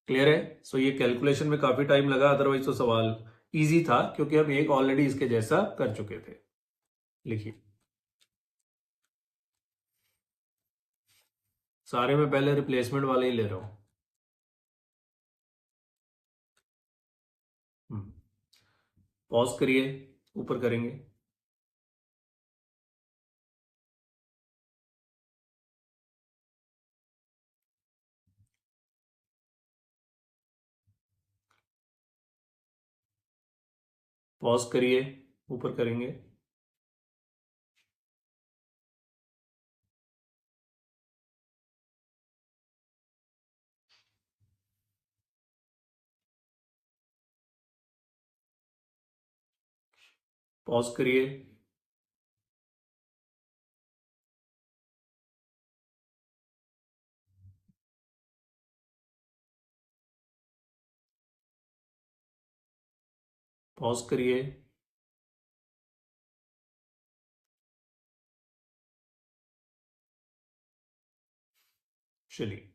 Clear है? सो ये calculation में काफी time लगा, otherwise तो सवाल easy था क्योंकि हम एक ऑलरेडी इसके जैसा कर चुके थे। लिखिए। सारे में पहले रिप्लेसमेंट वाले ही ले रहा हूं। पॉज करिए, ऊपर करेंगे। पॉज करिए, ऊपर करेंगे। पॉज करिए। पॉज करिए। चलिए,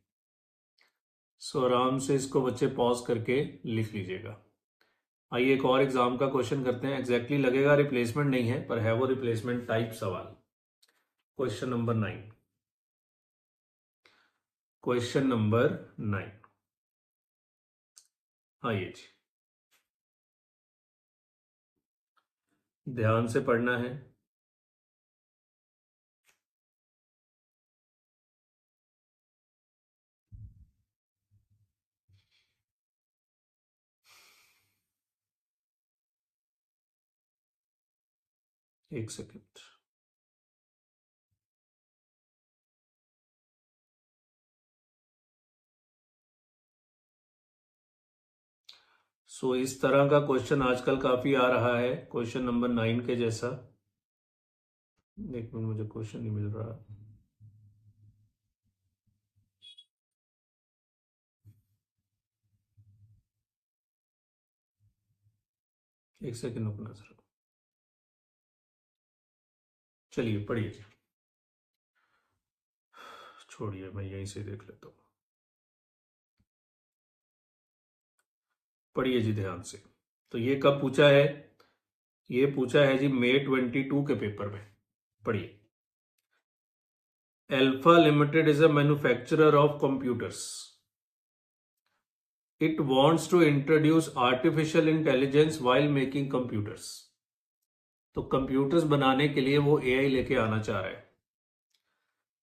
सो आराम से इसको बच्चे पॉज करके लिख लीजिएगा। आइए एक और एग्जाम का क्वेश्चन करते हैं। एग्जैक्टली लगेगा रिप्लेसमेंट नहीं है, पर है वो रिप्लेसमेंट टाइप सवाल। Question number 9। Question number 9। आइए जी, ध्यान से पढ़ना है। एक सेकेंड। सो इस तरह का क्वेश्चन आजकल काफी आ रहा है, क्वेश्चन नंबर 9 के जैसा। एक मिनट, मुझे क्वेश्चन नहीं मिल रहा। एक सेकेंड रुकना सर। चलिए पढ़िए जी। छोड़िए, मैं यहीं से देख लेता हूँ। पढ़िए जी ध्यान से। तो ये कब पूछा है? ये पूछा है जी मई 22 के पेपर में। पढ़िए। Alpha Limited is a manufacturer of computers. It wants to introduce artificial intelligence while making computers. तो कंप्यूटर्स बनाने के लिए वो AI लेके आना चाह रहा है।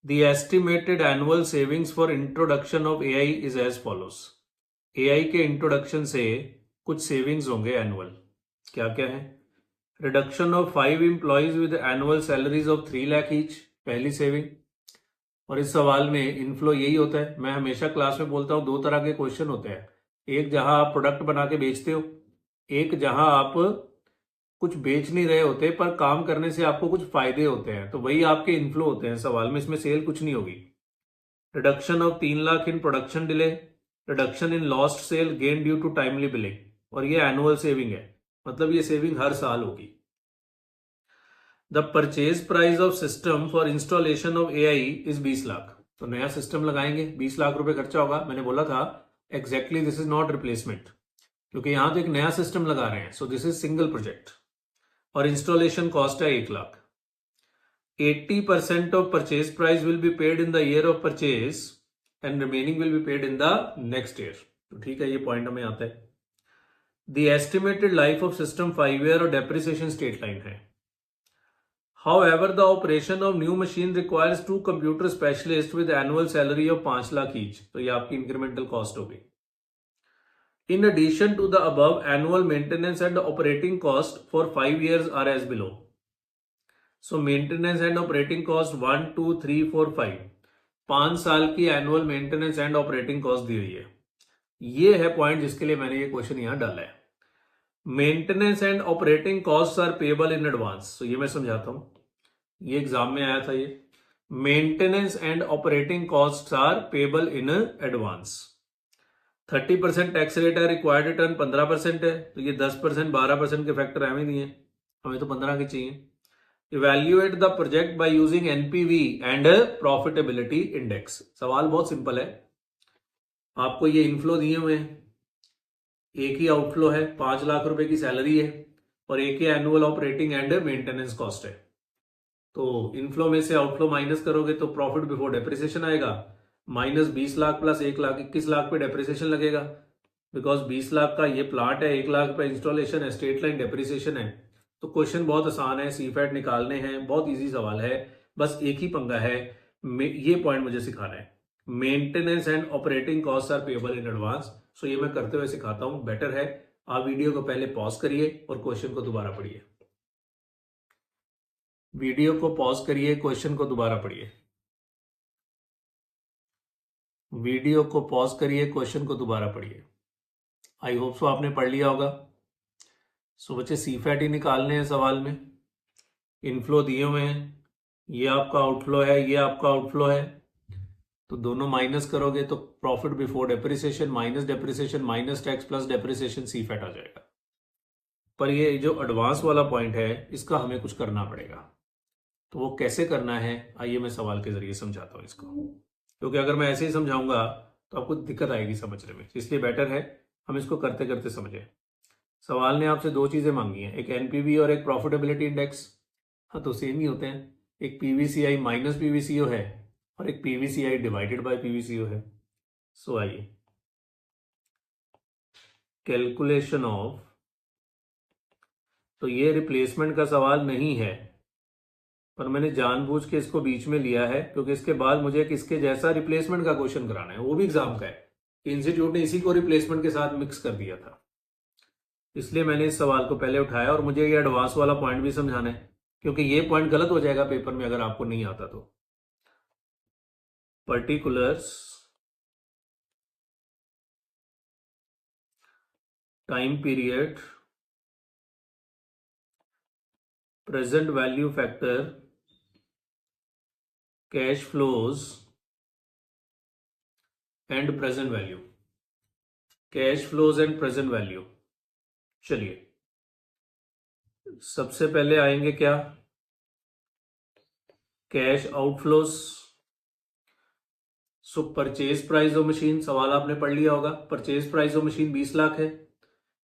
The estimated annual savings for introduction of AI is as follows. AI के इंट्रोडक्शन से कुछ सेविंग्स होंगे एनुअल। क्या क्या है? Reduction of 5 employees with annual salaries of 3 lakh each, पहली सेविंग। और इस सवाल में इनफ्लो यही होता है। मैं हमेशा क्लास में बोलता हूं, दो तरह के क्वेश्चन होते हैं। एक जहां आप प्रोडक्ट बना के बेचते हो, एक जहां आप कुछ बेच नहीं रहे होते पर काम करने से आपको कुछ फायदे होते हैं, तो वही आपके इनफ्लो होते हैं सवाल में। इसमें सेल कुछ नहीं होगी। Reduction of 3 lakh in production delay, reduction in lost sale gain due to timely billing, और ये एनुअल सेविंग है, मतलब ये सेविंग हर साल होगी। The purchase price of system for installation of AI is 20 lakh. तो नया सिस्टम लगाएंगे, 20 लाख रुपए खर्चा होगा। मैंने बोला था exactly this is not replacement, क्योंकि यहां तो एक नया सिस्टम लगा रहे हैं। सो दिस इज सिंगल प्रोजेक्ट और इंस्टॉलेशन कॉस्ट है 1 lakh. 80% of purchase price will be paid in the year of purchase and remaining will be paid in the next year. तो ठीक है, ये पॉइंट हमें आता है। The estimated life of system 5 year और depreciation straight line है। However, the operation of new machine requires 2 computer specialists with annual salary of 5 lakh each. तो ये आपकी incremental cost होगी। In addition to the above, annual maintenance and operating cost for 5 years are as below. So maintenance and operating cost 1 2 3 4 5, 5 साल की annual maintenance and operating cost दी हुई है। ये है पॉइंट जिसके लिए मैंने ये क्वेश्चन यहां डाला है। Maintenance and operating cost are payable in advance. तो ये मैं समझाता हूं, ये एग्जाम में आया था। ये maintenance and operating cost are payable in advance. 30% tax rate है, रिक्वायर्ड रिटर्न 15% है, तो ये 10% 12% के फैक्टर हमें नहीं है, हमें तो 15 के चाहिए। Evaluate the project by using NPV and profitability index. सवाल बहुत सिंपल है। आपको ये इनफ्लो दिए हुए हैं, एक ही आउटफ्लो है, 5 लाख रुपए की सैलरी है, और एक ही annual operating and maintenance cost है। तो इनफ्लो में से आउटफ्लो माइनस करोगे तो प्रॉफिट बिफोर डेप्रिसिएशन आएगा, माइनस 20 लाख प्लस 1 लाख 21 लाख पे डेप्रिसिएशन लगेगा, बिकॉज 20 लाख का ये प्लांट है, 1 लाख पे इंस्टॉलेशन है, स्ट्रेट लाइन डेप्रिसिएशन है। तो क्वेश्चन बहुत आसान है, सीफैट निकालने हैं, बहुत इजी सवाल है, बस एक ही पंगा है, ये पॉइंट मुझे सिखाना है, maintenance and operating cost are payable in advance. So ये मैं करते हुए सिखाता हूं, बेटर है आप वीडियो को पहले पॉज करिए और क्वेश्चन को दोबारा पढ़िए। वीडियो को पॉज करिए, क्वेश्चन को दोबारा पढ़िए। वीडियो को पॉज करिए, क्वेश्चन को दोबारा पढ़िए। आई होप सो आपने पढ़ लिया होगा। सो बच्चे सीफैट ही निकालने हैं सवाल में, इनफ्लो दिए हुए हैं, ये आपका आउटफ्लो है, ये आपका आउटफ्लो है, तो दोनों माइनस करोगे तो profit before depreciation minus depreciation minus tax plus depreciation CFAT आ जाएगा। पर ये जो एडवांस वाला पॉइंट है इसका हमें कुछ करना पड़ेगा, तो वो कैसे करना है आइए मैं सवाल के जरिए समझाता हूँ इसको, क्योंकि अगर मैं ऐसे ही समझाऊंगा तो आपको दिक्कत आएगी समझने में, इसलिए बेटर है हम इसको करते करते समझें। सवाल ने आपसे दो चीजें मांगी हैं, एक एनपीवी और एक प्रॉफिटेबिलिटी इंडेक्स। हाँ तो सेम ही होते हैं, एक पीवीसीआई माइनस पीवीसीओ है और एक पीवीसीआई डिवाइडेड बाय पीवीसीओ है। सो आइए, कैलकुलेशन ऑफ, तो ये रिप्लेसमेंट का सवाल नहीं है, पर मैंने जानबूझ के इसको बीच में लिया है क्योंकि इसके बाद मुझे एक इसके जैसा रिप्लेसमेंट का क्वेश्चन कराना है, वो भी एग्जाम का है। इंस्टीट्यूट ने इसी को रिप्लेसमेंट के साथ मिक्स कर दिया था, इसलिए मैंने इस सवाल को पहले उठाया और मुझे ये एडवांस वाला पॉइंट भी समझाना है, क्योंकि ये पॉइंट गलत हो जाएगा पेपर में अगर आपको नहीं आता तो। Particulars, time period, present value factor, cash flows and present value, cash flows and present value. चलिए सबसे पहले आएंगे क्या, cash outflows. So purchase price of machine, सवाल आपने पढ़ लिया होगा, purchase price of machine 20 lakh है,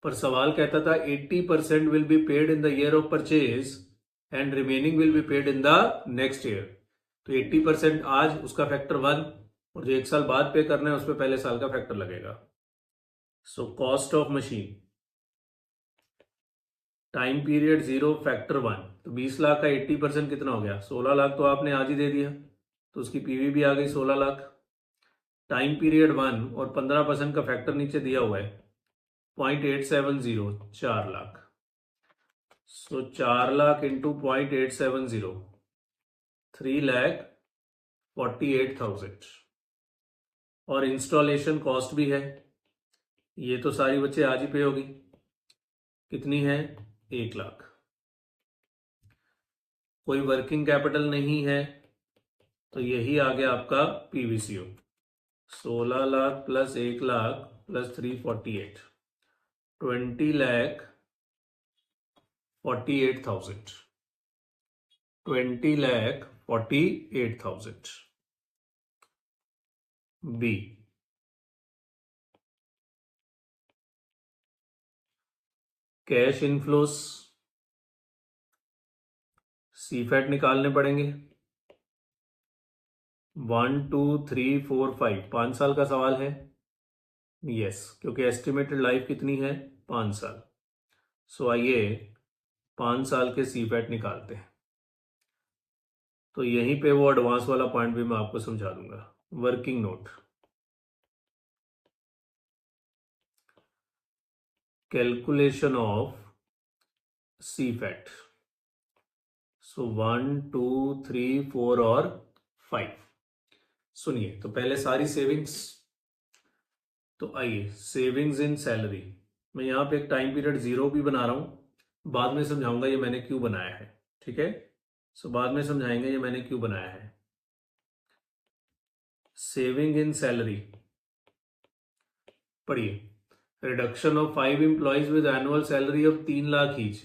पर सवाल कहता था 80% will be paid in the year of purchase and remaining will be paid in the next year. तो 80% आज उसका फैक्टर 1 और जो 1 साल बाद पे करना है उस पर पहले साल का फैक्टर लगेगा। So cost of machine, time period 0 factor 1, तो 20 लाख का 80% कितना हो गया, 16 लाख, तो आपने आज ही दे दिया तो उसकी पीवी भी आ गई 16 लाख। टाइम पीरियड 1 और 15% का फैक्टर नीचे दिया हुआ है 0.870, 4 लाख। सो 4 लाख इंटू 0.870, 3,48,000। और इंस्टॉलेशन कॉस्ट भी है, ये तो सारी बच्चे आज ही पे होगी, कितनी है, 1 लाख। कोई वर्किंग कैपिटल नहीं है तो यही आ गया आपका PVCO, 16 lakh plus 1 lakh plus 348, 20,48,000, 20,48,000। B, cash inflows, CFAT निकालने पड़ेंगे, 1 2 3 4 5, 5 साल का सवाल है, यस, क्योंकि एस्टिमेटेड लाइफ कितनी है, 5 साल। सो आइए 5 साल के सीफैट निकालते हैं, तो यहीं पे वो एडवांस वाला पॉइंट भी मैं आपको समझा दूंगा। Working note, calculation of CFAT, so 1 2 3 4 और 5। सुनिए, तो पहले सारी सेविंग्स, तो आइए सेविंग्स इन सैलरी, मैं यहां पे एक टाइम पीरियड 0 भी बना रहा हूं, बाद में समझाऊंगा ये मैंने क्यों बनाया है, ठीक है। सो बाद में समझाएंगे ये मैंने क्यों बनाया है। सेविंग इन सैलरी, पढ़िए, reduction of 5 employees with annual salary of 3 lakh each,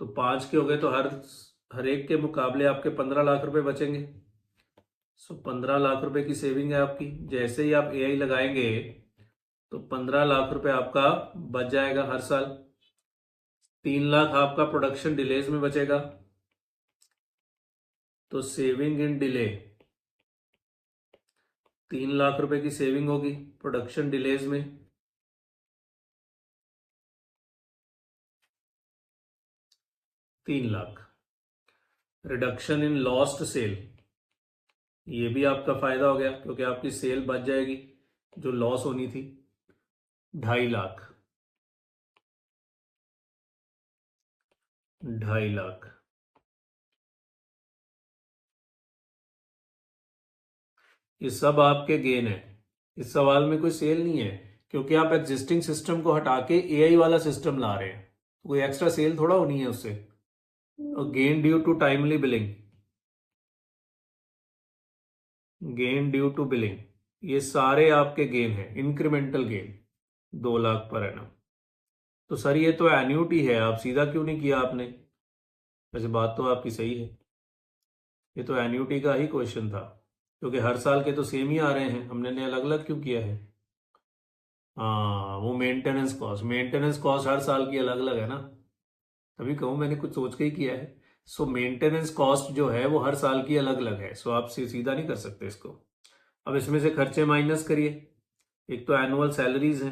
तो 5 के हो गए तो हर एक के मुकाबले आपके 15 लाख रुपए बचेंगे। सो 15 लाख रुपए की सेविंग है आपकी, जैसे ही आप एआई लगाएंगे तो 15 लाख रुपए आपका बच जाएगा हर साल। 3 लाख आपका प्रोडक्शन डिलेज में बचेगा, तो सेविंग इन डिले 3 लाख रुपए की सेविंग होगी प्रोडक्शन डिलेज में। तीन lakh. Reduction in lost sale, ये भी आपका फायदा हो गया क्योंकि आपकी सेल बच जाएगी जो लॉस होनी थी। 2.5 लाख। 2.5 लाख। ये सब आपके गेन है। इस सवाल में कोई सेल नहीं है क्योंकि आप एग्जिस्टिंग सिस्टम को हटा के एआई वाला सिस्टम ला रहे हैं, तो कोई एक्स्ट्रा सेल थोड़ा होनी है उससे। और gain due to timely billing, gain due to billing, ये सारे आपके गेन हैं, incremental gain 2 lakh per annum. तो सर ये तो एन्यूटी है, आप सीधा क्यों नहीं किया आपने? वैसे बात तो आपकी सही है, ये तो एन्यूटी का ही क्वेश्चन था क्योंकि हर साल के तो सेम ही आ रहे हैं, हमने अलग अलग क्यों किया है? हाँ, वो मेंटेनेंस कॉस्ट हर साल की अलग अलग है ना, तभी कहूँ मैंने कुछ सोच के ही किया है। सो मेंटेनेंस कॉस्ट जो है वो हर साल की अलग अलग है, सो आप सीधा नहीं कर सकते इसको। अब इसमें से खर्चे माइनस करिए। एक तो एनुअल सैलरीज है,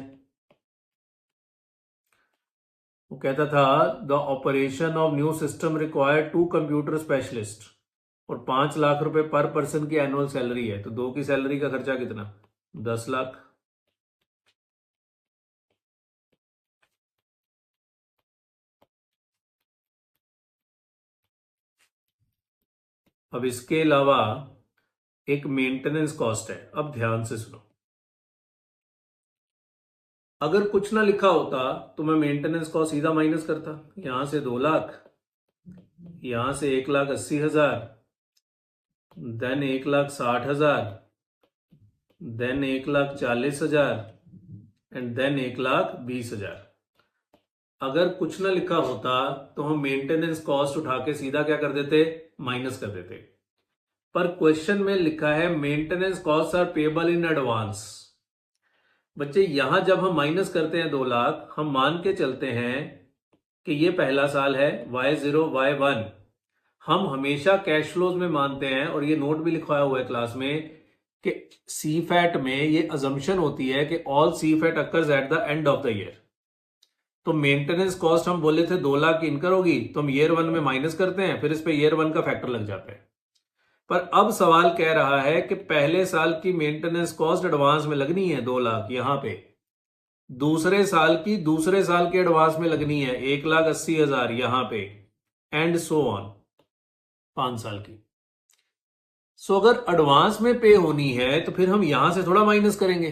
वो कहता था the operation of new system require 2 computer specialist और 5 लाख रुपए पर पर्सन की एनुअल सैलरी है, तो 2 की सैलरी का खर्चा कितना? 10 लाख। अब इसके अलावा एक मेंटेनेंस कॉस्ट है। अब ध्यान से सुनो, अगर कुछ ना लिखा होता तो मैं मेंटेनेंस कॉस्ट सीधा माइनस करता, यहां से 2 लाख, यहां से 1,80,000, देन 1,60,000, देन 1,40,000 एंड देन 1,20,000। अगर कुछ ना लिखा होता तो हम मेंटेनेंस कॉस्ट उठा के सीधा क्या कर देते? माइनस कर देते। पर क्वेश्चन में लिखा है maintenance cost are payable in advance. बच्चे यहां जब हम माइनस करते हैं 2 लाख, हम मान के चलते हैं कि ये पहला साल है Y0 Y1, हम हमेशा कैश फ्लोज में मानते हैं और ये नोट भी लिखवाया हुआ है क्लास में कि सीफैट में ये अजम्पशन होती है कि all CFAT occurs at the end of the year. तो मेंटेनेंस कॉस्ट हम बोले थे 2 लाख की इनकर होगी, तो हम ईयर 1 में माइनस करते हैं, फिर इस पे ईयर 1 का फैक्टर लग जाता है। पर अब सवाल कह रहा है कि पहले साल की मेंटेनेंस कॉस्ट एडवांस में लगनी है 2 लाख यहां पे, दूसरे साल की दूसरे साल के एडवांस में लगनी है 1,80,000 यहां पे, एंड सो ऑन 5 साल की। सो अगर एडवांस में पे होनी है तो फिर हम यहां से थोड़ा माइनस करेंगे,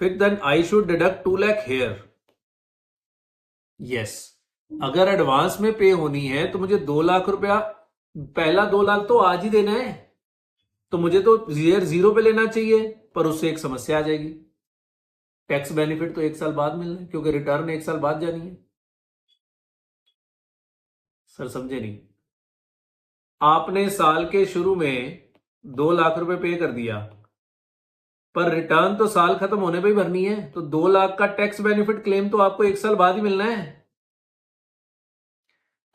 फिर then I should deduct 2 lakh here. Yes, अगर एडवांस में पे होनी है तो मुझे 2 लाख रुपया, पहला 2 लाख तो आज ही देना है, तो मुझे तो ईयर 0 पे लेना चाहिए, पर उससे एक समस्या आ जाएगी, टैक्स बेनिफिट तो 1 साल बाद मिलना है क्योंकि रिटर्न 1 साल बाद जानी है। सर समझे नहीं? आपने साल के शुरू में 2 लाख रुपए पे कर दिया, पर रिटर्न तो साल खत्म होने पे ही भरनी है, तो 2 लाख का टैक्स बेनिफिट क्लेम तो आपको 1 साल बाद ही मिलना है।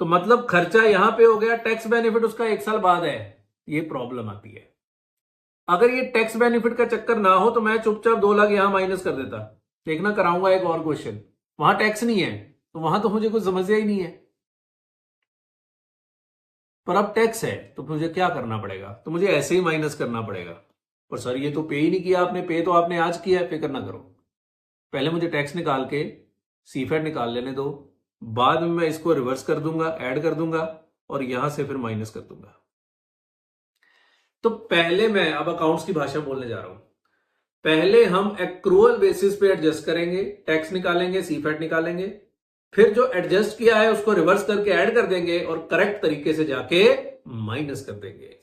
तो मतलब खर्चा यहां पे हो गया, टैक्स बेनिफिट उसका 1 साल बाद है, ये प्रॉब्लम आती है। अगर ये टैक्स बेनिफिट का चक्कर ना हो तो मैं चुपचाप 2 लाख यहां माइनस कर देता। देखना, कराऊंगा एक और क्वेश्चन, वहां टैक्स नहीं है तो वहां तो मुझे कुछ समस्या ही नहीं है, पर अब टैक्स है तो मुझे क्या करना पड़ेगा? तो मुझे ऐसे ही माइनस करना पड़ेगा। पर सर ये तो पे ही नहीं किया आपने, पे तो आपने आज किया है, फिक्र ना करो, पहले मुझे टैक्स निकाल के सीफेट निकाल लेने दो, बाद में मैं इसको रिवर्स कर दूंगा, ऐड कर दूंगा और यहां से फिर माइनस कर दूंगा। तो पहले मैं अब अकाउंट्स की भाषा बोलने जा रहा हूं। पहले हम एक्रूअल बेसिस पे एडजस्ट करेंगे, टैक्स निकालेंगे, सीफेट निकालेंगे, फिर जो एडजस्ट किया है उसको रिवर्स करके ऐड कर देंगे और करेक्ट तरीके से जाके माइनस कर देंगे।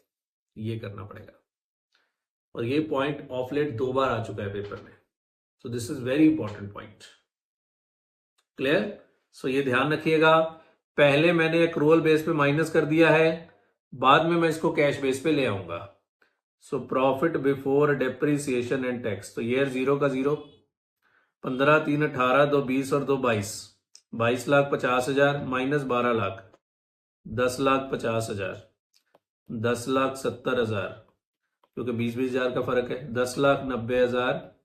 ये करना पड़ेगा, और ये पॉइंट ऑफ लेट 2 बार आ चुका है पेपर में, so this is very important point. Clear? So ये ध्यान रखिएगा, पहले मैंने एक्रूअल बेस पे माइनस कर दिया है, बाद में मैं इसको कैश बेस पे ले आऊंगा। So profit before depreciation and tax, तो ईयर 0 का 0, 15 3 18, 2 20 और 2 22, 22,50,000 माइनस 12 लाख, 10,50,000, 10,70,000, क्योंकि 20,000 का फर्क है। 10,90,000,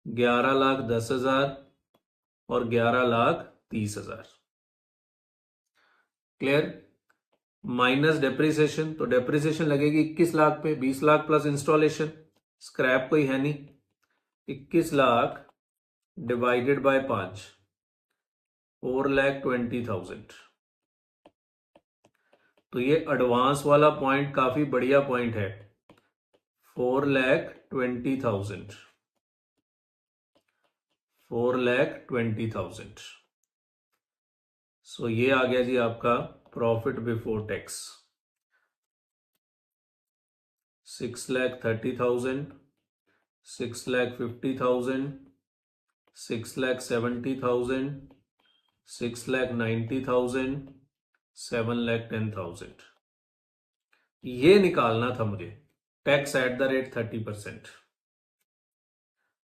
11,10,000 और 11,30,000। क्लियर? माइनस डेप्रिसिएशन, तो डेप्रिसिएशन लगेगी 21 लाख पे, 20 लाख प्लस इंस्टॉलेशन, स्क्रैप कोई है नहीं। 21 लाख डिवाइडेड बाय 5, 4,20,000। तो ये एडवांस वाला पॉइंट काफी बढ़िया पॉइंट है, 4,20,000, 4,20,000। सो ये आ गया जी आपका प्रॉफिट बिफोर टैक्स, 6,30,000, 6,50,000, 6,70,000, 6,90,000, 7,10,000। ये निकालना था मुझे। टैक्स एट द रेट 30%,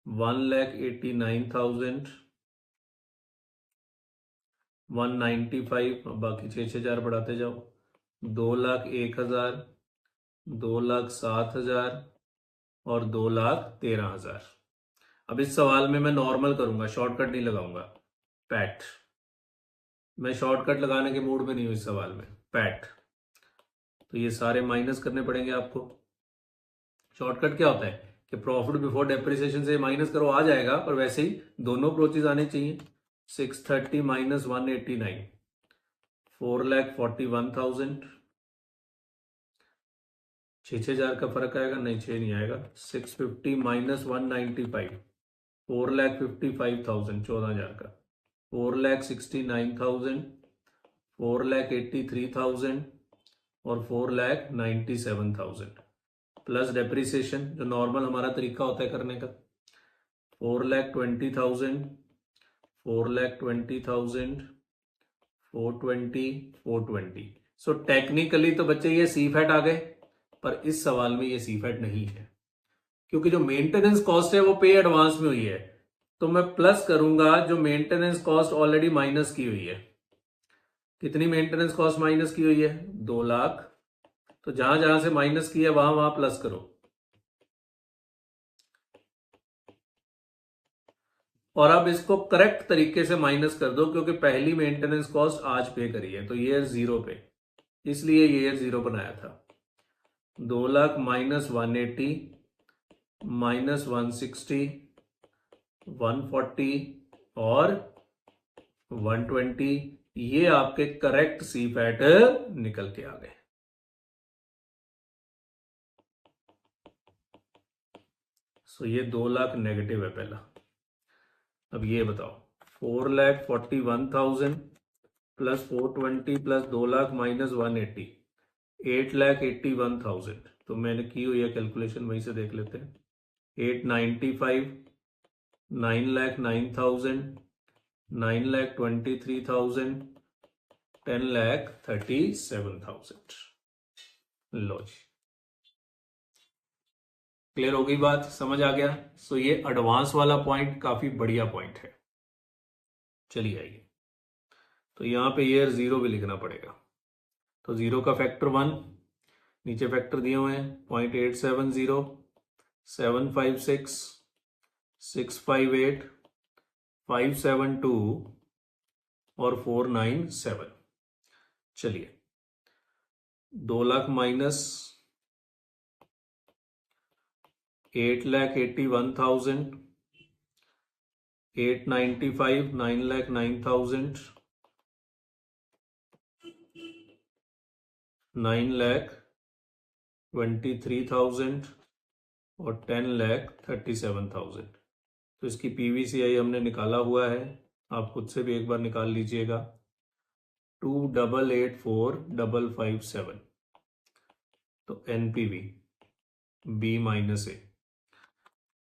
1,89,000, 195, बाकी 6,000 बढ़ाते जाओ, 2,01,000, 2,07,000 और 2,13,000। अब इस सवाल में मैं नॉर्मल करूंगा, शॉर्टकट नहीं लगाऊंगा। पैट, मैं शॉर्टकट लगाने के मूड में नहीं हूं इस सवाल में। पैट, तो ये सारे माइनस करने पड़ेंगे आपको। शॉर्टकट क्या होता है कि प्रॉफिट बिफोर डेप्रिसिएशन से माइनस करो, आ जाएगा, पर वैसे ही दोनों अप्रोचेज आने चाहिए। 630 माइनस 189, 4,41,000। 6,000 का फर्क आएगा? नहीं, 6 नहीं आएगा। 650 माइनस 195, 4,55,000, 14,000 का। 4,69,000, 4,83,000 और 4,97,000 प्लस डेप्रिसिएशन, जो नॉर्मल हमारा तरीका होता है करने का। 4,20,000, 4,20,000, 420, 420। सो टेक्निकली तो बच्चे ये सी फैट आ गए, पर इस सवाल में ये सी फैट नहीं है, क्योंकि जो मेंटेनेंस कॉस्ट है वो पे एडवांस में हुई है। तो मैं प्लस करूंगा जो मेंटेनेंस कॉस्ट ऑलरेडी माइनस की हुई है। कितनी मेंटेनेंस कॉस्ट माइनस की हुई है? 2 लाख। तो जहां जहां से माइनस की है वहां वहां प्लस करो। और अब इसको करेक्ट तरीके से माइनस कर दो, क्योंकि पहली मेंटेनेंस कॉस्ट आज पे करी है, तो ईयर 0 पे, इसलिए ईयर 0 बनाया था। 2 लाख माइनस 180, माइनस 160, 140 और 120, ये आपके करेक्ट सी फैट निकल के आ गए। सो ये 2 लाख नेगेटिव है पहला। अब ये बताओ, 4,41,000 प्लस 420 प्लस 2 लाख माइनस 180, 8,81,000। तो मैंने की हुई है कैलकुलेशन, वहीं से देख लेते हैं। 895, 9,09,000, 9,23,000, 10,37,000। लो जी, क्लियर हो गई बात, समझ आ गया। सो ये एडवांस वाला पॉइंट काफी बढ़िया पॉइंट है। चलिए आइए, तो यहां पे ईयर 0 भी लिखना पड़ेगा। तो 0 का फैक्टर 1, नीचे फैक्टर दिए हुए हैं, 0.870, 756, 658, 572 और 497। चलिए, 2 लाख माइनस 8,81,000, 895, 9,09,000, 9,23,000 और 10,37,000। तो इसकी पीवीसीआई हमने निकाला हुआ है, आप खुद से भी एक बार निकाल लीजिएगा। 2,88,4,557। तो एनपीवी बी माइनस ए,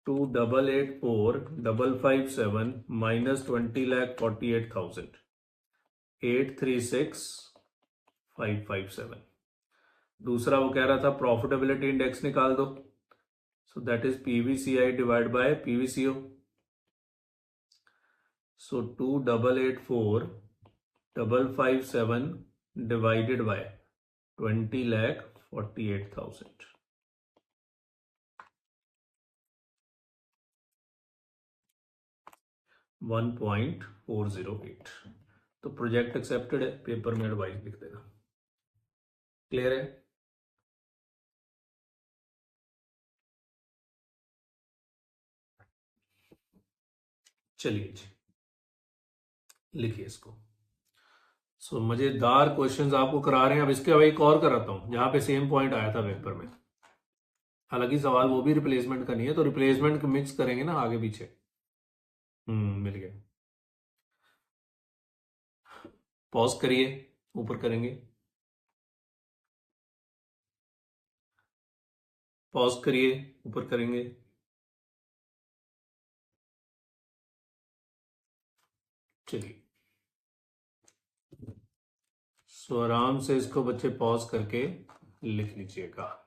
2,88,4,557 माइनस 20,48,000, 836,557। दूसरा वो कह रहा था प्रॉफिटेबिलिटी इंडेक्स निकाल दो, so that is PVCI divide by PVCO. So 2,88,4,557 divided by 20 lakh 48,000। 1.408। तो प्रोजेक्ट एक्सेप्टेड है, पेपर में एडवाइस लिख देना। क्लियर है? चलिए जी, लिखिए इसको। सो मजेदार क्वेश्चंस आपको करा रहे हैं। अब इसके अब एक और कराता हूं जहां पे सेम पॉइंट आया था पेपर में। हालांकि सवाल वो भी रिप्लेसमेंट का नहीं है, तो रिप्लेसमेंट मिक्स करेंगे ना आगे पीछे। मिल गया। पॉज करिए, ऊपर करेंगे। पॉज करिए, ऊपर करेंगे। चलिए, सो आराम से इसको बच्चे पॉज करके लिख लीजिएगा।